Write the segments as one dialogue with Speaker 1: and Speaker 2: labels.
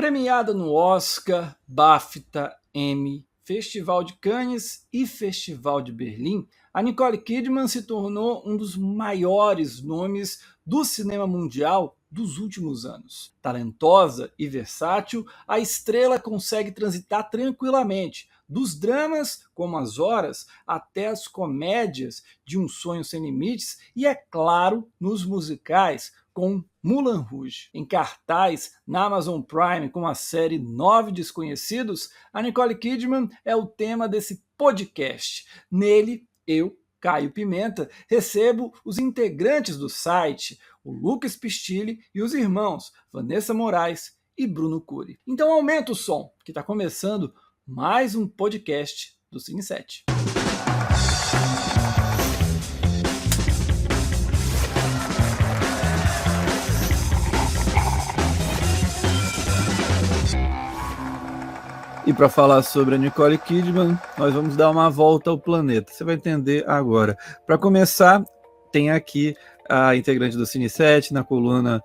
Speaker 1: Premiada no Oscar, BAFTA, Emmy, Festival de Cannes e Festival de Berlim, a Nicole Kidman se tornou um dos maiores nomes do cinema mundial dos últimos anos. Talentosa e versátil, a estrela consegue transitar tranquilamente dos dramas, como As Horas, até as comédias de Um Sonho Sem Limites e, é claro, nos musicais, com Moulin Rouge. Em cartaz na Amazon Prime com a série Nove Desconhecidos, a Nicole Kidman é o tema desse podcast. Nele, eu, Caio Pimenta, recebo os integrantes do site, o Lucas Pistilli e os irmãos Vanessa Moraes e Bruno Cury. Então aumenta o som, que está começando mais um podcast do Cine 7. E para falar sobre a Nicole Kidman, nós vamos dar uma volta ao planeta. Você vai entender agora. Para começar, tem aqui a integrante do Cine 7, na coluna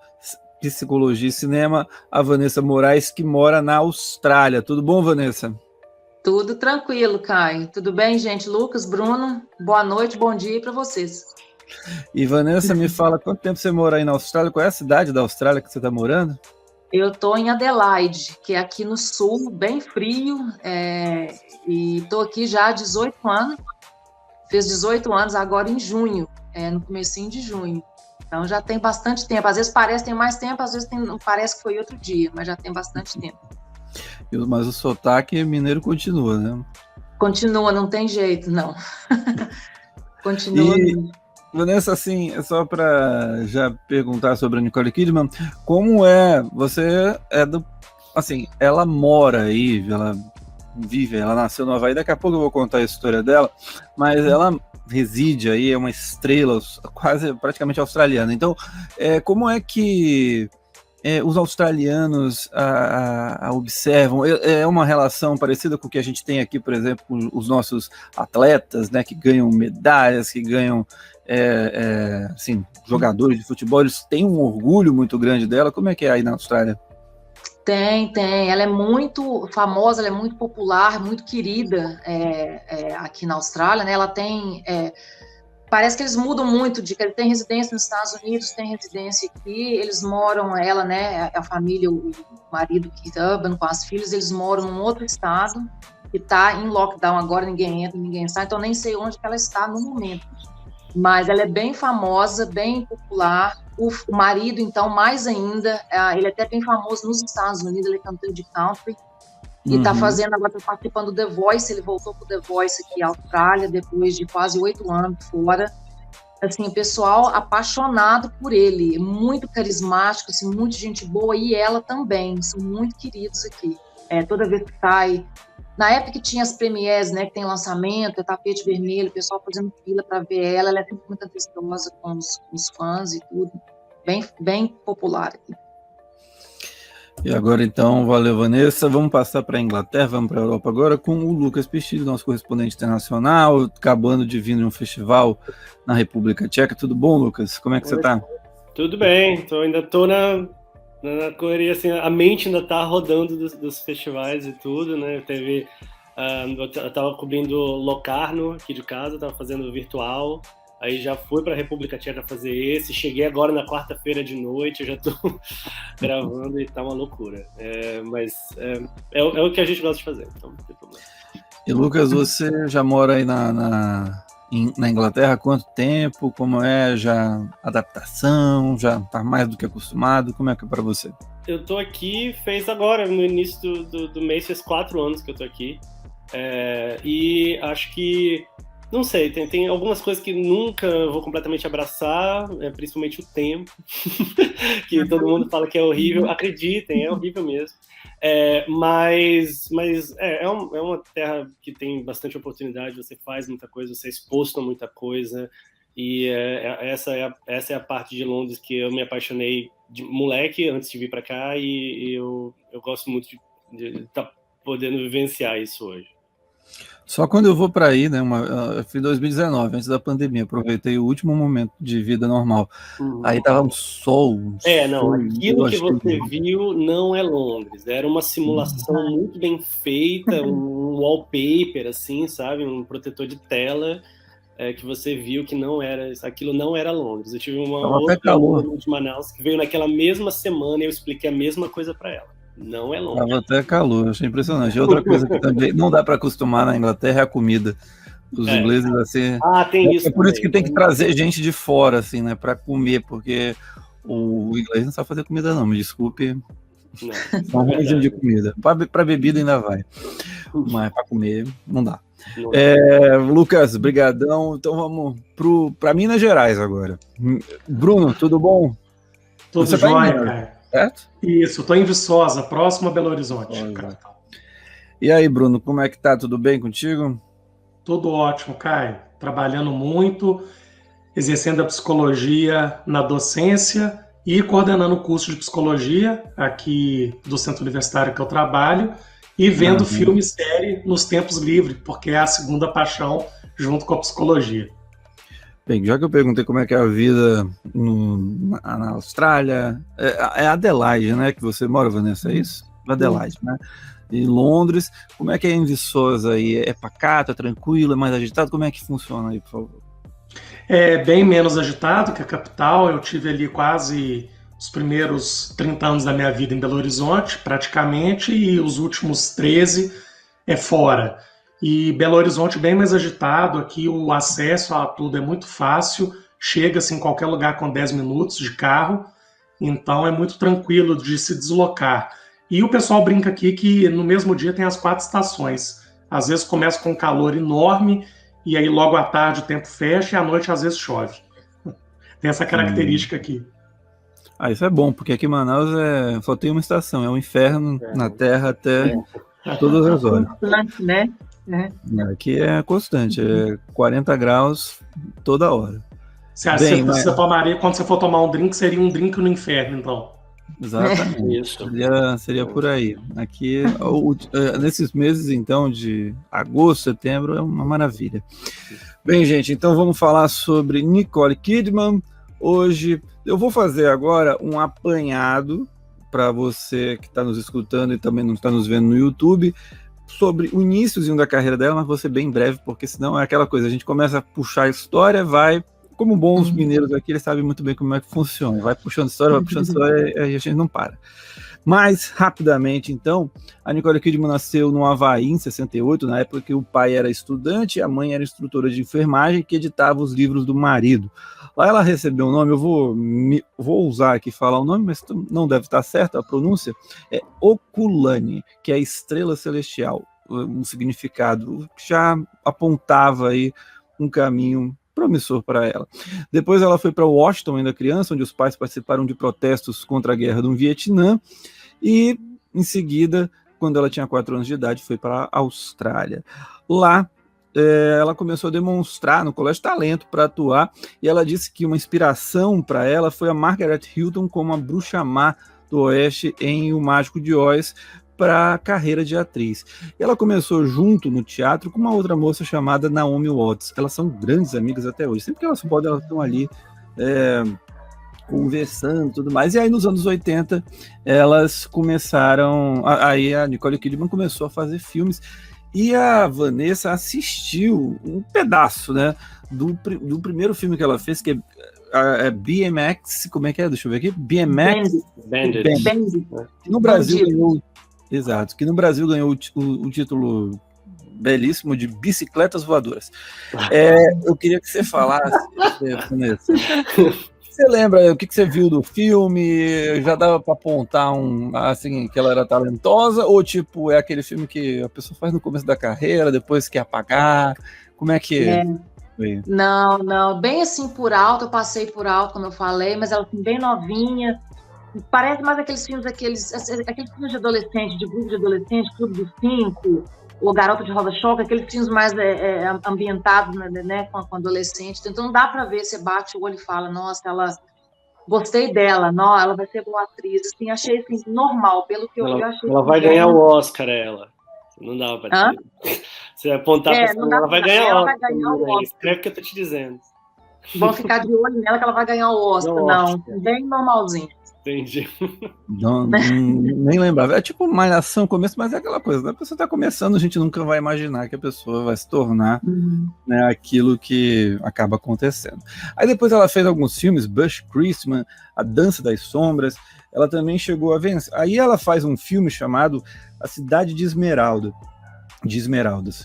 Speaker 1: Psicologia e Cinema, a Vanessa Moraes, que mora na Austrália. Tudo bom, Vanessa?
Speaker 2: Tudo tranquilo, Caio. Tudo bem, gente? Lucas, Bruno, boa noite, bom dia para vocês.
Speaker 1: E Vanessa, me fala, quanto tempo você mora aí na Austrália? Qual é a cidade da Austrália que você está morando?
Speaker 2: Eu estou em Adelaide, que é aqui no sul, bem frio, e estou aqui já há 18 anos. Fiz 18 anos agora em junho, no comecinho de junho. Então já tem bastante tempo. Às vezes parece que tem mais tempo, às vezes parece que foi outro dia, mas já tem bastante tempo.
Speaker 1: Mas o sotaque mineiro continua, né?
Speaker 2: Continua, não tem jeito, não. Continua.
Speaker 1: Vanessa, assim, é só para já perguntar sobre a Nicole Kidman, como é, você é do, assim, ela mora aí, ela vive, ela nasceu no Havaí, daqui a pouco eu vou contar a história dela, mas ela reside aí, é uma estrela quase praticamente australiana, então, como é que os australianos a observam? É uma relação parecida com o que a gente tem aqui, por exemplo, com os nossos atletas, né, que ganham medalhas, que ganham assim, jogadores de futebol, eles têm um orgulho muito grande dela. Como é que é aí na Austrália?
Speaker 2: Tem. Ela é muito famosa, ela é muito popular, muito querida aqui na Austrália, né? Ela tem... parece que eles mudam muito, que ele tem residência nos Estados Unidos, tem residência aqui, eles moram, ela, né, a família, o marido Keith Urban com as filhas, eles moram num outro estado, que está em lockdown agora, ninguém entra, ninguém sai, então nem sei onde que ela está no momento. Mas ela é bem famosa, bem popular. O marido, então, mais ainda, ele é até bem famoso nos Estados Unidos, ele é cantor de country, e está fazendo, agora está participando do The Voice, ele voltou para o The Voice aqui, Austrália, depois de quase 8 anos fora. Assim, o pessoal apaixonado por ele, muito carismático, assim, muita gente boa, e ela também, são muito queridos aqui. Toda vez que sai, na época que tinha as premieres, né, que tem lançamento, tapete vermelho, o pessoal fazendo fila para ver ela é sempre muito atenciosa com os fãs e tudo, bem popular aqui.
Speaker 1: E agora então, valeu, Vanessa. Vamos passar para a Inglaterra, vamos para a Europa agora com o Lucas Pistilli, nosso correspondente internacional, acabando de vir num festival na República Tcheca. Tudo bom, Lucas? Como é que você está?
Speaker 3: Tudo bem, ainda estou na correria, assim, a mente ainda está rodando dos festivais e tudo, né? Eu estava cobrindo Locarno aqui de casa, estava fazendo virtual. Aí já fui para a República Tcheca fazer esse, cheguei agora na quarta-feira de noite, eu já estou gravando e tá uma loucura. Mas é o que a gente gosta de fazer, então não tem problema.
Speaker 1: E Lucas, você já mora aí na Inglaterra há quanto tempo? Como é já a adaptação? Já está mais do que acostumado? Como é que é para você?
Speaker 3: Eu tô aqui, fez agora, no início do mês, fez 4 anos que eu tô aqui. E acho que não sei, tem algumas coisas que nunca vou completamente abraçar, principalmente o tempo, que todo mundo fala que é horrível. Acreditem, é horrível mesmo. Mas é uma terra que tem bastante oportunidade, você faz muita coisa, você é exposto a muita coisa, e essa é a parte de Londres que eu me apaixonei de moleque antes de vir para cá, e eu gosto muito de estar podendo vivenciar isso hoje.
Speaker 1: Só quando eu vou para aí, né? Eu fui em 2019, antes da pandemia, aproveitei o último momento de vida normal. Aí tava um sol.
Speaker 3: Não, aquilo que você viu não é Londres. Era uma simulação muito bem feita, um wallpaper, assim, sabe? Um protetor de tela que você viu que não era, aquilo não era Londres. Eu tive uma outra aluna de Manaus que veio naquela mesma semana e eu expliquei a mesma coisa para ela. Não é Londres.
Speaker 1: Tava até calor, achei impressionante. E outra coisa que também não dá para acostumar na Inglaterra é a comida. Os ingleses, assim...
Speaker 3: tem isso
Speaker 1: por isso que tem que trazer gente de fora, assim, né, para comer, porque o inglês não sabe fazer comida, não, me desculpe. São ruins de comida. Para bebida ainda vai, mas para comer não dá. Lucas, brigadão. Então vamos para Minas Gerais agora. Bruno, tudo bom?
Speaker 4: Tudo jóia, cara.
Speaker 1: Certo?
Speaker 4: Isso, estou em Viçosa, próximo a Belo Horizonte.
Speaker 1: E aí, Bruno, como é que tá? Tudo bem contigo?
Speaker 4: Tudo ótimo, Caio. Trabalhando muito, exercendo a psicologia na docência e coordenando o curso de psicologia aqui do centro universitário que eu trabalho e vendo filme e série nos tempos livres, porque é a segunda paixão junto com a psicologia.
Speaker 1: Bem, já que eu perguntei como é que é a vida na Austrália, é Adelaide, né, que você mora, Vanessa, é isso? Adelaide, né? Em Londres, como é que é em Viçosa aí? É pacato, é tranquilo, é mais agitado? Como é que funciona aí, por favor?
Speaker 4: É bem menos agitado que a capital. Eu tive ali quase os primeiros 30 anos da minha vida em Belo Horizonte, praticamente, e os últimos 13 é fora. E Belo Horizonte bem mais agitado, aqui o acesso a tudo é muito fácil, chega-se em qualquer lugar com 10 minutos de carro, então é muito tranquilo de se deslocar. E o pessoal brinca aqui que no mesmo dia tem as 4 estações. Às vezes começa com um calor enorme, e aí logo à tarde o tempo fecha e à noite às vezes chove. Tem essa característica aqui.
Speaker 1: Isso é bom, porque aqui em Manaus só tem uma estação, é um inferno na terra até todas as horas.
Speaker 2: Constante, né?
Speaker 1: Aqui é constante, é 40 graus toda hora.
Speaker 4: Você tomaria, quando você for tomar um drink, seria um drink no inferno, então.
Speaker 1: Exatamente. Seria por aí. Aqui, nesses meses, então, de agosto, setembro, é uma maravilha. Bem, gente, então vamos falar sobre Nicole Kidman. Hoje, eu vou fazer agora um apanhado para você que está nos escutando e também não está nos vendo no YouTube, sobre o iníciozinho da carreira dela, mas vou ser bem breve, porque senão é aquela coisa, a gente começa a puxar a história, vai, como bons mineiros aqui, eles sabem muito bem como é que funciona, vai puxando história e a gente não para. Mas, rapidamente, então, a Nicole Kidman nasceu no Havaí, em 68, na época que o pai era estudante e a mãe era instrutora de enfermagem que editava os livros do marido. Lá ela recebeu o nome, eu vou usar aqui falar o nome, mas não deve estar certo a pronúncia, é Oculane, que é estrela celestial, um significado que já apontava aí um caminho promissor para ela. Depois ela foi para Washington, ainda criança, onde os pais participaram de protestos contra a guerra do Vietnã, e em seguida, quando ela tinha 4 anos de idade, foi para a Austrália. Lá, ela começou a demonstrar no colégio talento para atuar, e ela disse que uma inspiração para ela foi a Margaret Hilton como a bruxa má do Oeste em O Mágico de Oz, para a carreira de atriz. Ela começou junto no teatro com uma outra moça chamada Naomi Watts. Elas são grandes amigas até hoje. Sempre que elas podem, elas estão ali conversando e tudo mais. E aí, nos anos 80, elas começaram... Aí a Nicole Kidman começou a fazer filmes. E a Vanessa assistiu um pedaço, né, do primeiro filme que ela fez, que é BMX... Como é que é? Deixa eu ver aqui. BMX... Bandit. No Brasil ganhou... Exato, que no Brasil ganhou o título belíssimo de Bicicletas Voadoras. Eu queria que você falasse, Vanessa, você lembra o que você viu do filme? Já dava para apontar assim, que ela era talentosa? Ou tipo, é aquele filme que a pessoa faz no começo da carreira, depois quer apagar? Como é que foi?
Speaker 2: Não, bem assim por alto, eu passei por alto, como eu falei, mas ela assim, bem novinha. Parece mais aqueles filmes de adolescente, de grupo de adolescente, Clube dos 5, O Garoto de Rosa Choque, aqueles filmes mais ambientados, né, com adolescente. Então não dá para ver, você bate o olho e fala, nossa, gostei dela, não, ela vai ser boa atriz. Assim, achei assim, normal, pelo que eu achei.
Speaker 3: Ela vai ganhar o Oscar, ela. Não dá pra
Speaker 2: Hã?
Speaker 3: dizer. Você apontar pra
Speaker 2: Não dá
Speaker 3: ela vai
Speaker 2: pra
Speaker 3: ganhar
Speaker 2: ela
Speaker 3: Oscar.
Speaker 2: vai ganhar o Oscar.
Speaker 3: Escreve o que eu tô te dizendo.
Speaker 2: Vão ficar de olho nela que ela vai ganhar o Oscar. Não, bem normalzinho.
Speaker 3: Entendi.
Speaker 1: Não, nem lembrava. É tipo Malhação começo, mas é aquela coisa, né? A pessoa tá começando, a gente nunca vai imaginar que a pessoa vai se tornar né, aquilo que acaba acontecendo. Aí depois ela fez alguns filmes, Bush Christmas, A Dança das Sombras, ela também chegou a vencer. Aí ela faz um filme chamado A Cidade de Esmeraldas,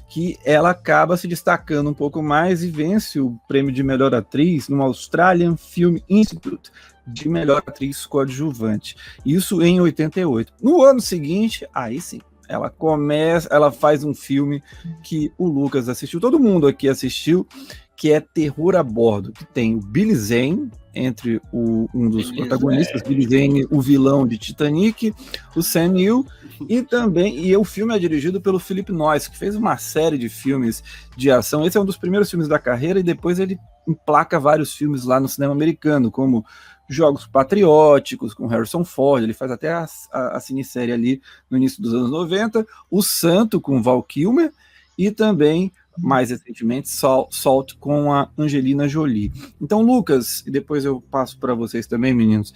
Speaker 1: que ela acaba se destacando um pouco mais e vence o prêmio de melhor atriz no Australian Film Institute de melhor atriz coadjuvante. Isso em 88. No ano seguinte, aí sim, ela faz um filme que o Lucas assistiu, todo mundo aqui assistiu, que é Terror a Bordo, que tem o Billy Zane entre um dos protagonistas, Billy Zane, o vilão de Titanic, o Sam Neill, e o filme é dirigido pelo Philip Noyce, que fez uma série de filmes de ação. Esse é um dos primeiros filmes da carreira, e depois ele emplaca vários filmes lá no cinema americano, como Jogos Patrióticos, com Harrison Ford, ele faz até a cinesérie ali no início dos anos 90, O Santo, com Val Kilmer, e também, mais recentemente, Salt, com a Angelina Jolie. Então, Lucas, e depois eu passo para vocês também, meninos,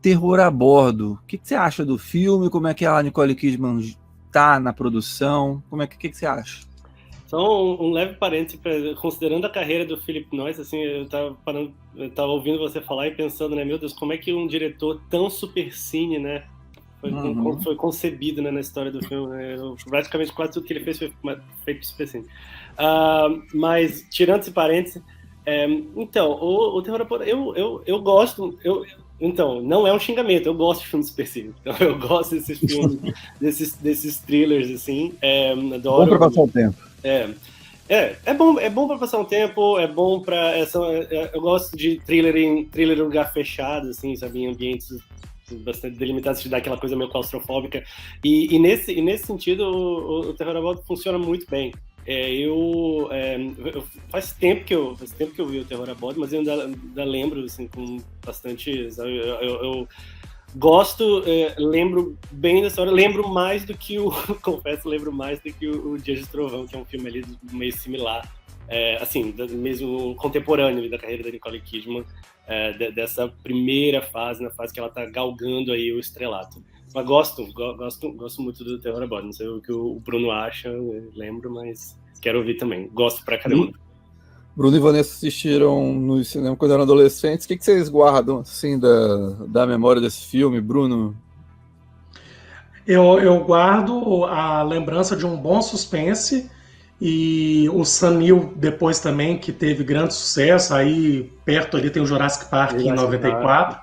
Speaker 1: Terror a Bordo, o que você acha do filme? Como é que a Nicole Kidman está na produção? O que você acha?
Speaker 3: Só um leve parêntese, considerando a carreira do Philip Noyce, assim, eu tava ouvindo você falar e pensando, né, meu Deus, como é que um diretor tão supercine, né, foi concebido, né, na história do filme, né? Praticamente quase tudo que ele fez foi feito por supercine. Mas, tirando esse parêntese, então, o Terror a Bordo, eu gosto, então, não é um xingamento, eu gosto de filmes supercine, então eu gosto desses filmes, desses thrillers, assim, adoro.
Speaker 1: Bom pra passar o tempo.
Speaker 3: É bom para passar um tempo, é bom para eu gosto de thriller em lugar fechado, assim, sabe, em ambientes bastante delimitados, de dar aquela coisa meio claustrofóbica, e nesse sentido o Terror a Bordo funciona muito bem. Faz tempo que eu vi o Terror a Bordo, mas eu ainda lembro, assim, com bastante, sabe, eu gosto, lembro bem da história, lembro mais do que lembro mais do que o Dias de Trovão, que é um filme ali meio similar, assim, mesmo contemporâneo da carreira da Nicole Kidman, dessa primeira fase, na fase que ela tá galgando aí o estrelato. Mas gosto muito do Terror a Bordo, não sei o que o Bruno acha, lembro, mas quero ouvir também, gosto pra caramba.
Speaker 1: Bruno e Vanessa assistiram no cinema quando eram adolescentes. O que vocês guardam assim da memória desse filme, Bruno?
Speaker 4: Eu guardo a lembrança de um bom suspense, e o Sam Neill depois também, que teve grande sucesso. Aí perto ali tem o Jurassic Park em 94.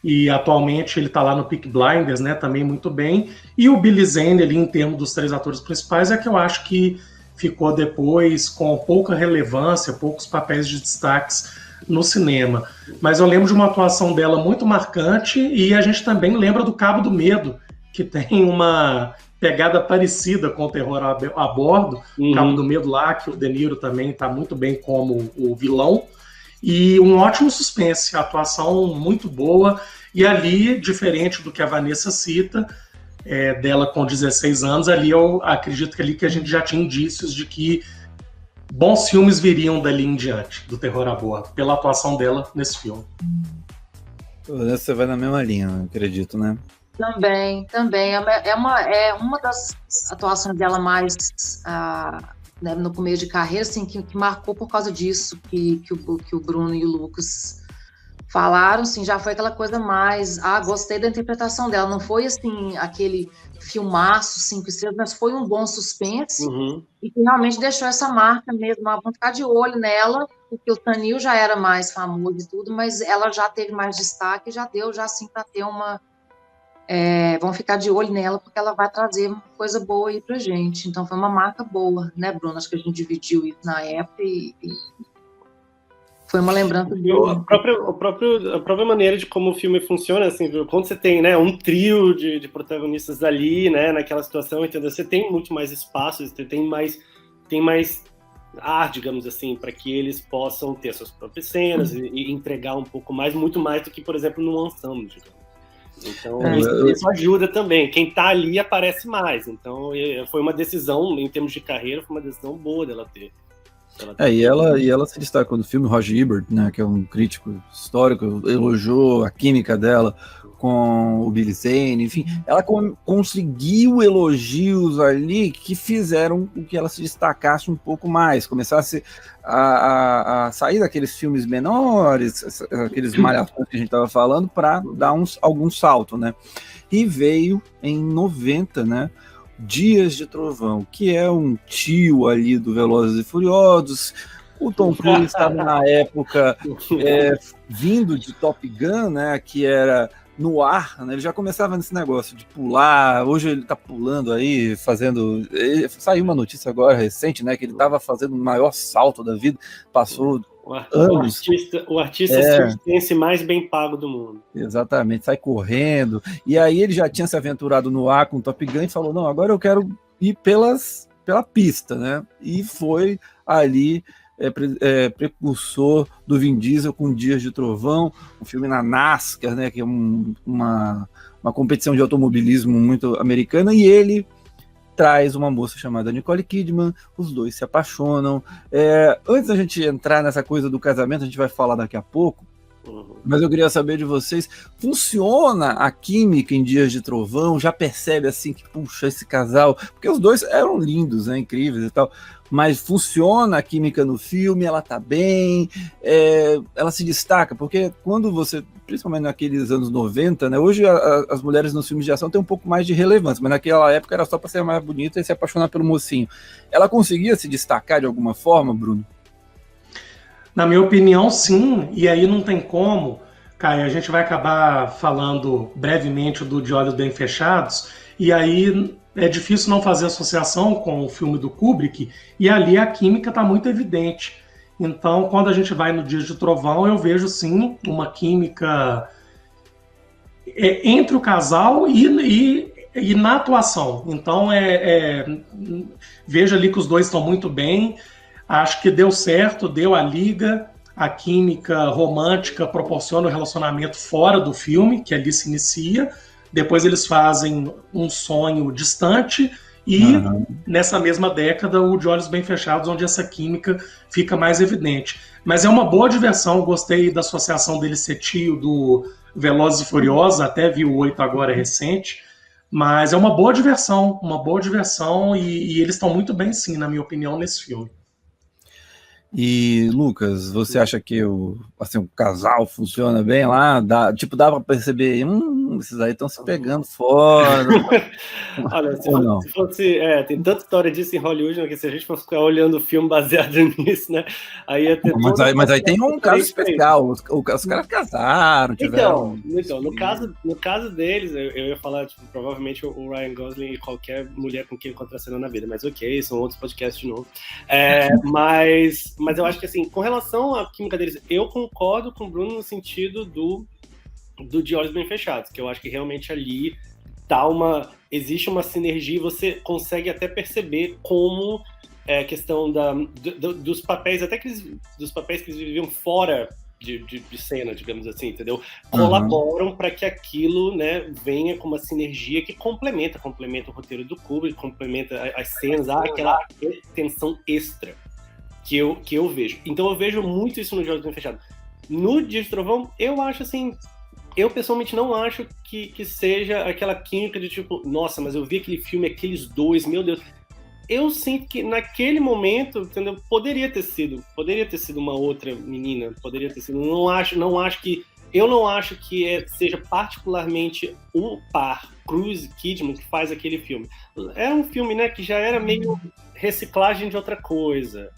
Speaker 4: E atualmente ele está lá no Peaky Blinders, né, também muito bem. E o Billy Zane ali, em termos dos três atores principais, é que eu acho que ficou depois com pouca relevância, poucos papéis de destaques no cinema. Mas eu lembro de uma atuação dela muito marcante, e a gente também lembra do Cabo do Medo, que tem uma pegada parecida com o Terror a Bordo. Cabo do Medo lá, que o De Niro também está muito bem como o vilão. E um ótimo suspense, atuação muito boa. E ali, diferente do que a Vanessa cita, dela com 16 anos, ali eu acredito que ali que a gente já tinha indícios de que bons filmes viriam dali em diante, do Terror a Bordo, pela atuação dela nesse filme.
Speaker 1: Você vai na mesma linha, acredito, né?
Speaker 2: Também. É uma das atuações dela mais né, no começo de carreira, assim, que marcou por causa disso que o Bruno e o Lucas falaram, assim, já foi aquela coisa mais, gostei da interpretação dela, não foi, assim, aquele filmaço 5 estrelas, mas foi um bom suspense, e que realmente deixou essa marca mesmo. Vamos ficar de olho nela, porque o Sam Neill já era mais famoso e tudo, mas ela já teve mais destaque, já deu, já assim, para ter uma... vamos ficar de olho nela, porque ela vai trazer uma coisa boa aí pra gente. Então foi uma marca boa, né, Bruno? Acho que a gente dividiu isso na época e foi uma lembrança boa.
Speaker 3: A própria maneira de como o filme funciona, assim, quando você tem, né, um trio de protagonistas ali, né, naquela situação, entendeu? Você tem muito mais espaço, você tem mais ar, digamos assim, para que eles possam ter suas próprias cenas e entregar um pouco mais, muito mais do que, por exemplo, no ensemble, digamos. Então, isso ajuda também. Quem tá ali aparece mais. Então, foi uma decisão, em termos de carreira, foi uma decisão boa dela ter.
Speaker 1: E ela se destacou no filme. Roger Ebert, né, que é um crítico histórico, elogiou a química dela com o Billy Zane, enfim, ela conseguiu elogios ali que fizeram com que ela se destacasse um pouco mais, começasse a sair daqueles filmes menores, aqueles malhações que a gente estava falando, para dar algum salto, né? E veio em 90, né? Dias de Trovão, que é um tio ali do Velozes e Furiosos. O Tom Cruise estava na época vindo de Top Gun, né, que era no ar, né, ele já começava nesse negócio de pular. Hoje ele está pulando aí, fazendo... Saiu uma notícia agora recente, né, que ele estava fazendo o maior salto da vida, passou anos.
Speaker 3: O artista circense mais bem pago do mundo.
Speaker 1: Exatamente, sai correndo. E aí ele já tinha se aventurado no ar com o Top Gun e falou, não, agora eu quero ir pela pista, né? E foi ali precursor do Vin Diesel com Dias de Trovão, um filme na NASCAR, né, que é uma competição de automobilismo muito americana, e ele traz uma moça chamada Nicole Kidman, os dois se apaixonam. Antes da gente entrar nessa coisa do casamento, a gente vai falar daqui a pouco, mas eu queria saber de vocês, funciona a química em Dias de Trovão? Já percebe assim que, puxa, esse casal, porque os dois eram lindos, né, incríveis e tal, mas funciona a química no filme, ela tá bem, ela se destaca, porque quando você, principalmente naqueles anos 90, né, hoje as mulheres nos filmes de ação têm um pouco mais de relevância, mas naquela época era só para ser mais bonita e se apaixonar pelo mocinho. Ela conseguia se destacar de alguma forma, Bruno?
Speaker 4: Na minha opinião, sim, e aí não tem como, Caio, a gente vai acabar falando brevemente do De Olhos Bem Fechados, e aí é difícil não fazer associação com o filme do Kubrick, e ali a química está muito evidente. Então, quando a gente vai no Dias de Trovão, eu vejo, sim, uma química entre o casal e na atuação. Então, vejo ali que os dois estão muito bem. Acho que deu certo, deu a liga, a química romântica proporciona o relacionamento fora do filme, que ali se inicia. Depois eles fazem Um Sonho Distante e, nessa mesma década, o De Olhos Bem Fechados, onde essa química fica mais evidente. Mas é uma boa diversão, gostei da associação dele ser tio do Velozes e Furiosos, até vi o 8 agora recente, mas é uma boa diversão e eles estão muito bem, sim, na minha opinião, nesse filme.
Speaker 1: E, Lucas, você acha que o casal funciona bem lá? Dá pra perceber, esses aí estão se pegando fora.
Speaker 3: Olha, se fosse tem tanta história disso em Hollywood, né, que se a gente fosse ficar olhando o filme baseado nisso, né, aí ia ter...
Speaker 1: Mas aí tem um caso especial, os caras casaram, tiveram...
Speaker 3: Então, no caso deles, eu ia falar, tipo, provavelmente o Ryan Gosling e qualquer mulher com quem contracenou na vida, mas ok, são outros podcasts de novo. Mas eu acho que, assim, com relação à química deles, eu concordo com o Bruno no sentido do De Olhos Bem Fechados, que eu acho que realmente ali existe uma sinergia e você consegue até perceber como a questão dos papéis, até dos papéis que eles viviam fora de cena, digamos assim, entendeu? Colaboram para que aquilo, né, venha com uma sinergia que complementa o roteiro do Kubrick, complementa as cenas, aquela tensão extra que eu vejo. Então eu vejo muito isso no De Olhos Bem Fechados. No Dia de Trovão, eu acho assim, eu pessoalmente não acho que seja aquela química de tipo, nossa, mas eu vi aquele filme, aqueles dois, meu Deus. Eu sinto que naquele momento, entendeu? Poderia ter sido uma outra menina, poderia ter sido. Eu não acho que seja particularmente o par Cruise Kidman que faz aquele filme. Era um filme, né, que já era meio reciclagem de outra coisa.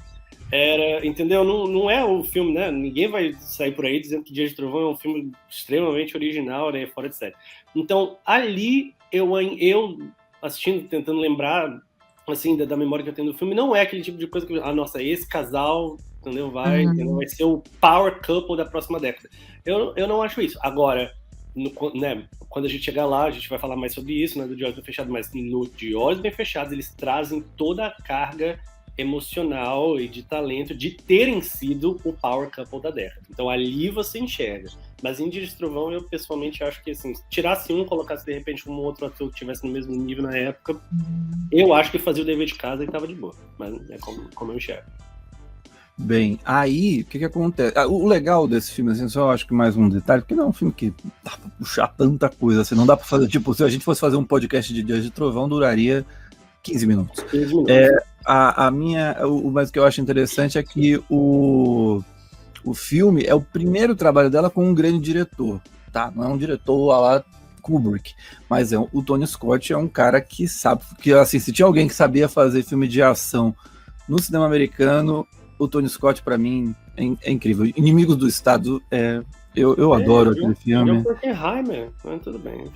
Speaker 3: Entendeu? Não é o filme, né? Ninguém vai sair por aí dizendo que Dia de Trovão é um filme extremamente original, né? Fora de série. Então, ali, eu assistindo, tentando lembrar, assim, da memória que eu tenho do filme, não é aquele tipo de coisa que, nossa, esse casal, entendeu? Vai ser o power couple da próxima década. Eu não acho isso. Agora, quando a gente chegar lá, a gente vai falar mais sobre isso, né? Do De Olhos Bem Fechados, mas no De Olhos Bem Fechados, eles trazem toda a carga emocional e de talento de terem sido o power couple da década. Então ali você enxerga. Mas em Dias de Trovão, eu pessoalmente acho que, assim, se tirasse um, colocasse de repente um outro ator que estivesse no mesmo nível na época, eu acho que fazia o dever de casa e tava de boa. Mas é como eu enxergo.
Speaker 1: Bem, aí, o que acontece? O legal desse filme, assim, só acho que mais um detalhe, porque não é um filme que dá pra puxar tanta coisa, assim, não dá pra fazer, tipo, se a gente fosse fazer um podcast de Dias de Trovão, duraria 15 minutos.
Speaker 3: 15 minutos.
Speaker 1: Mas o que eu acho interessante é que o filme é o primeiro trabalho dela com um grande diretor, tá? Não é um diretor à la Kubrick, mas o Tony Scott é um cara que sabe, que assim, se tinha alguém que sabia fazer filme de ação no cinema americano, o Tony Scott, pra mim, é incrível. Inimigos do Estado, eu adoro aquele filme.
Speaker 3: É o Frankenheimer, mas tudo bem.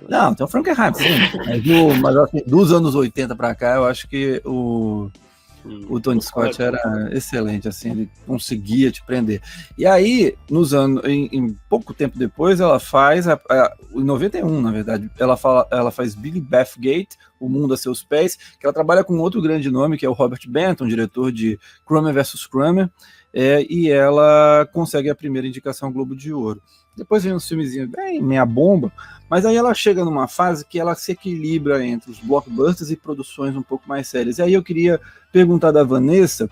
Speaker 1: Não, tem o Frankenheimer, sim. Mas assim, dos anos 80 pra cá, eu acho que o Tony Scott era excelente, assim, ele conseguia te prender. E aí, em pouco tempo depois, ela faz, em 91, na verdade, ela faz Billy Bathgate, O Mundo a Seus Pés, que ela trabalha com outro grande nome, que é o Robert Benton, diretor de Kramer vs. Kramer, e ela consegue a primeira indicação Globo de Ouro. Depois vem uns filmezinhos bem meia bomba, mas aí ela chega numa fase que ela se equilibra entre os blockbusters e produções um pouco mais sérias. E aí eu queria perguntar da Vanessa,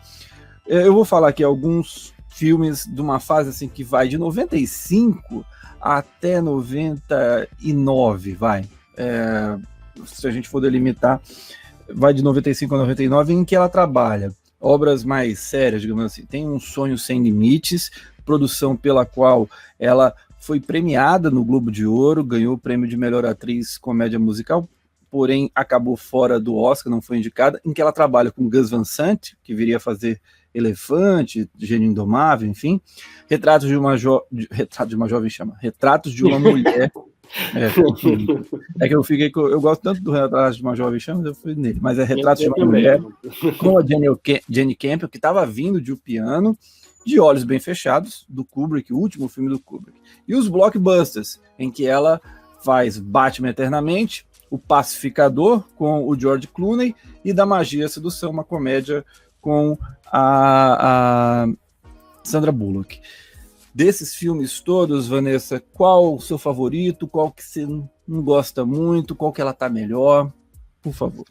Speaker 1: eu vou falar aqui alguns filmes de uma fase assim que vai de 95 até 99, vai. Se a gente for delimitar, vai de 95 a 99, em que ela trabalha obras mais sérias, digamos assim. Tem Um Sonho Sem Limites, produção pela qual ela foi premiada no Globo de Ouro, ganhou o prêmio de melhor atriz comédia musical, porém acabou fora do Oscar, não foi indicada, em que ela trabalha com Gus Van Sant, que viria a fazer Elefante, Gênio Indomável, enfim. Retratos de uma jovem chama Retratos de uma Mulher. Que eu gosto tanto do Retratos de uma Jovem Chama, eu fui nele, mas é Retratos de uma Mulher, com a Jenny Campbell, que estava vindo de O Piano, De Olhos Bem Fechados, do Kubrick, o último filme do Kubrick. E os blockbusters, em que ela faz Batman Eternamente, O Pacificador, com o George Clooney, e Da Magia e a Sedução, uma comédia com a Sandra Bullock. Desses filmes todos, Vanessa, qual o seu favorito? Qual que você não gosta muito? Qual que ela tá melhor? Por favor.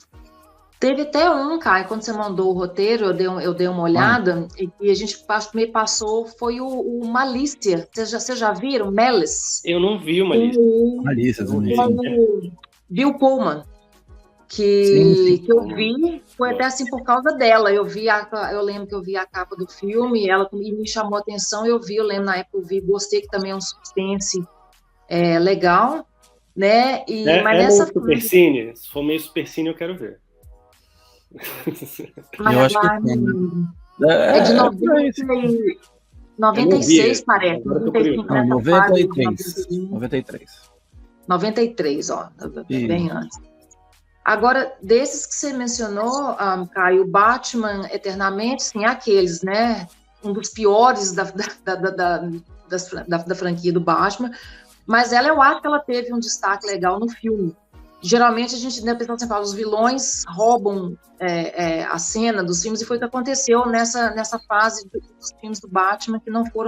Speaker 2: Teve até um, Caio, quando você mandou o roteiro, eu dei uma olhada, e a gente me passou, foi o Malícia. Vocês já viram? Malice?
Speaker 3: Eu não vi o Malícia.
Speaker 1: Malícia também.
Speaker 2: O Bill Pullman, que eu vi, foi até assim por causa dela. Eu lembro que eu vi a capa do filme, ela me chamou a atenção, eu lembro na época, gostei, que também é um suspense legal, né? Mas nessa
Speaker 3: Supercine? Se for meio Supercine, eu quero ver.
Speaker 1: Eu acho que
Speaker 2: é de 96, parece. 93, ó, bem antes. Agora, desses que você mencionou, Caio, Batman Eternamente, sim, aqueles, né? Um dos piores da franquia do Batman, mas eu acho que ela teve um destaque legal no filme. Geralmente a gente, né, pessoal sempre fala, os vilões roubam a cena dos filmes, e foi o que aconteceu nessa fase dos filmes do Batman, que não foi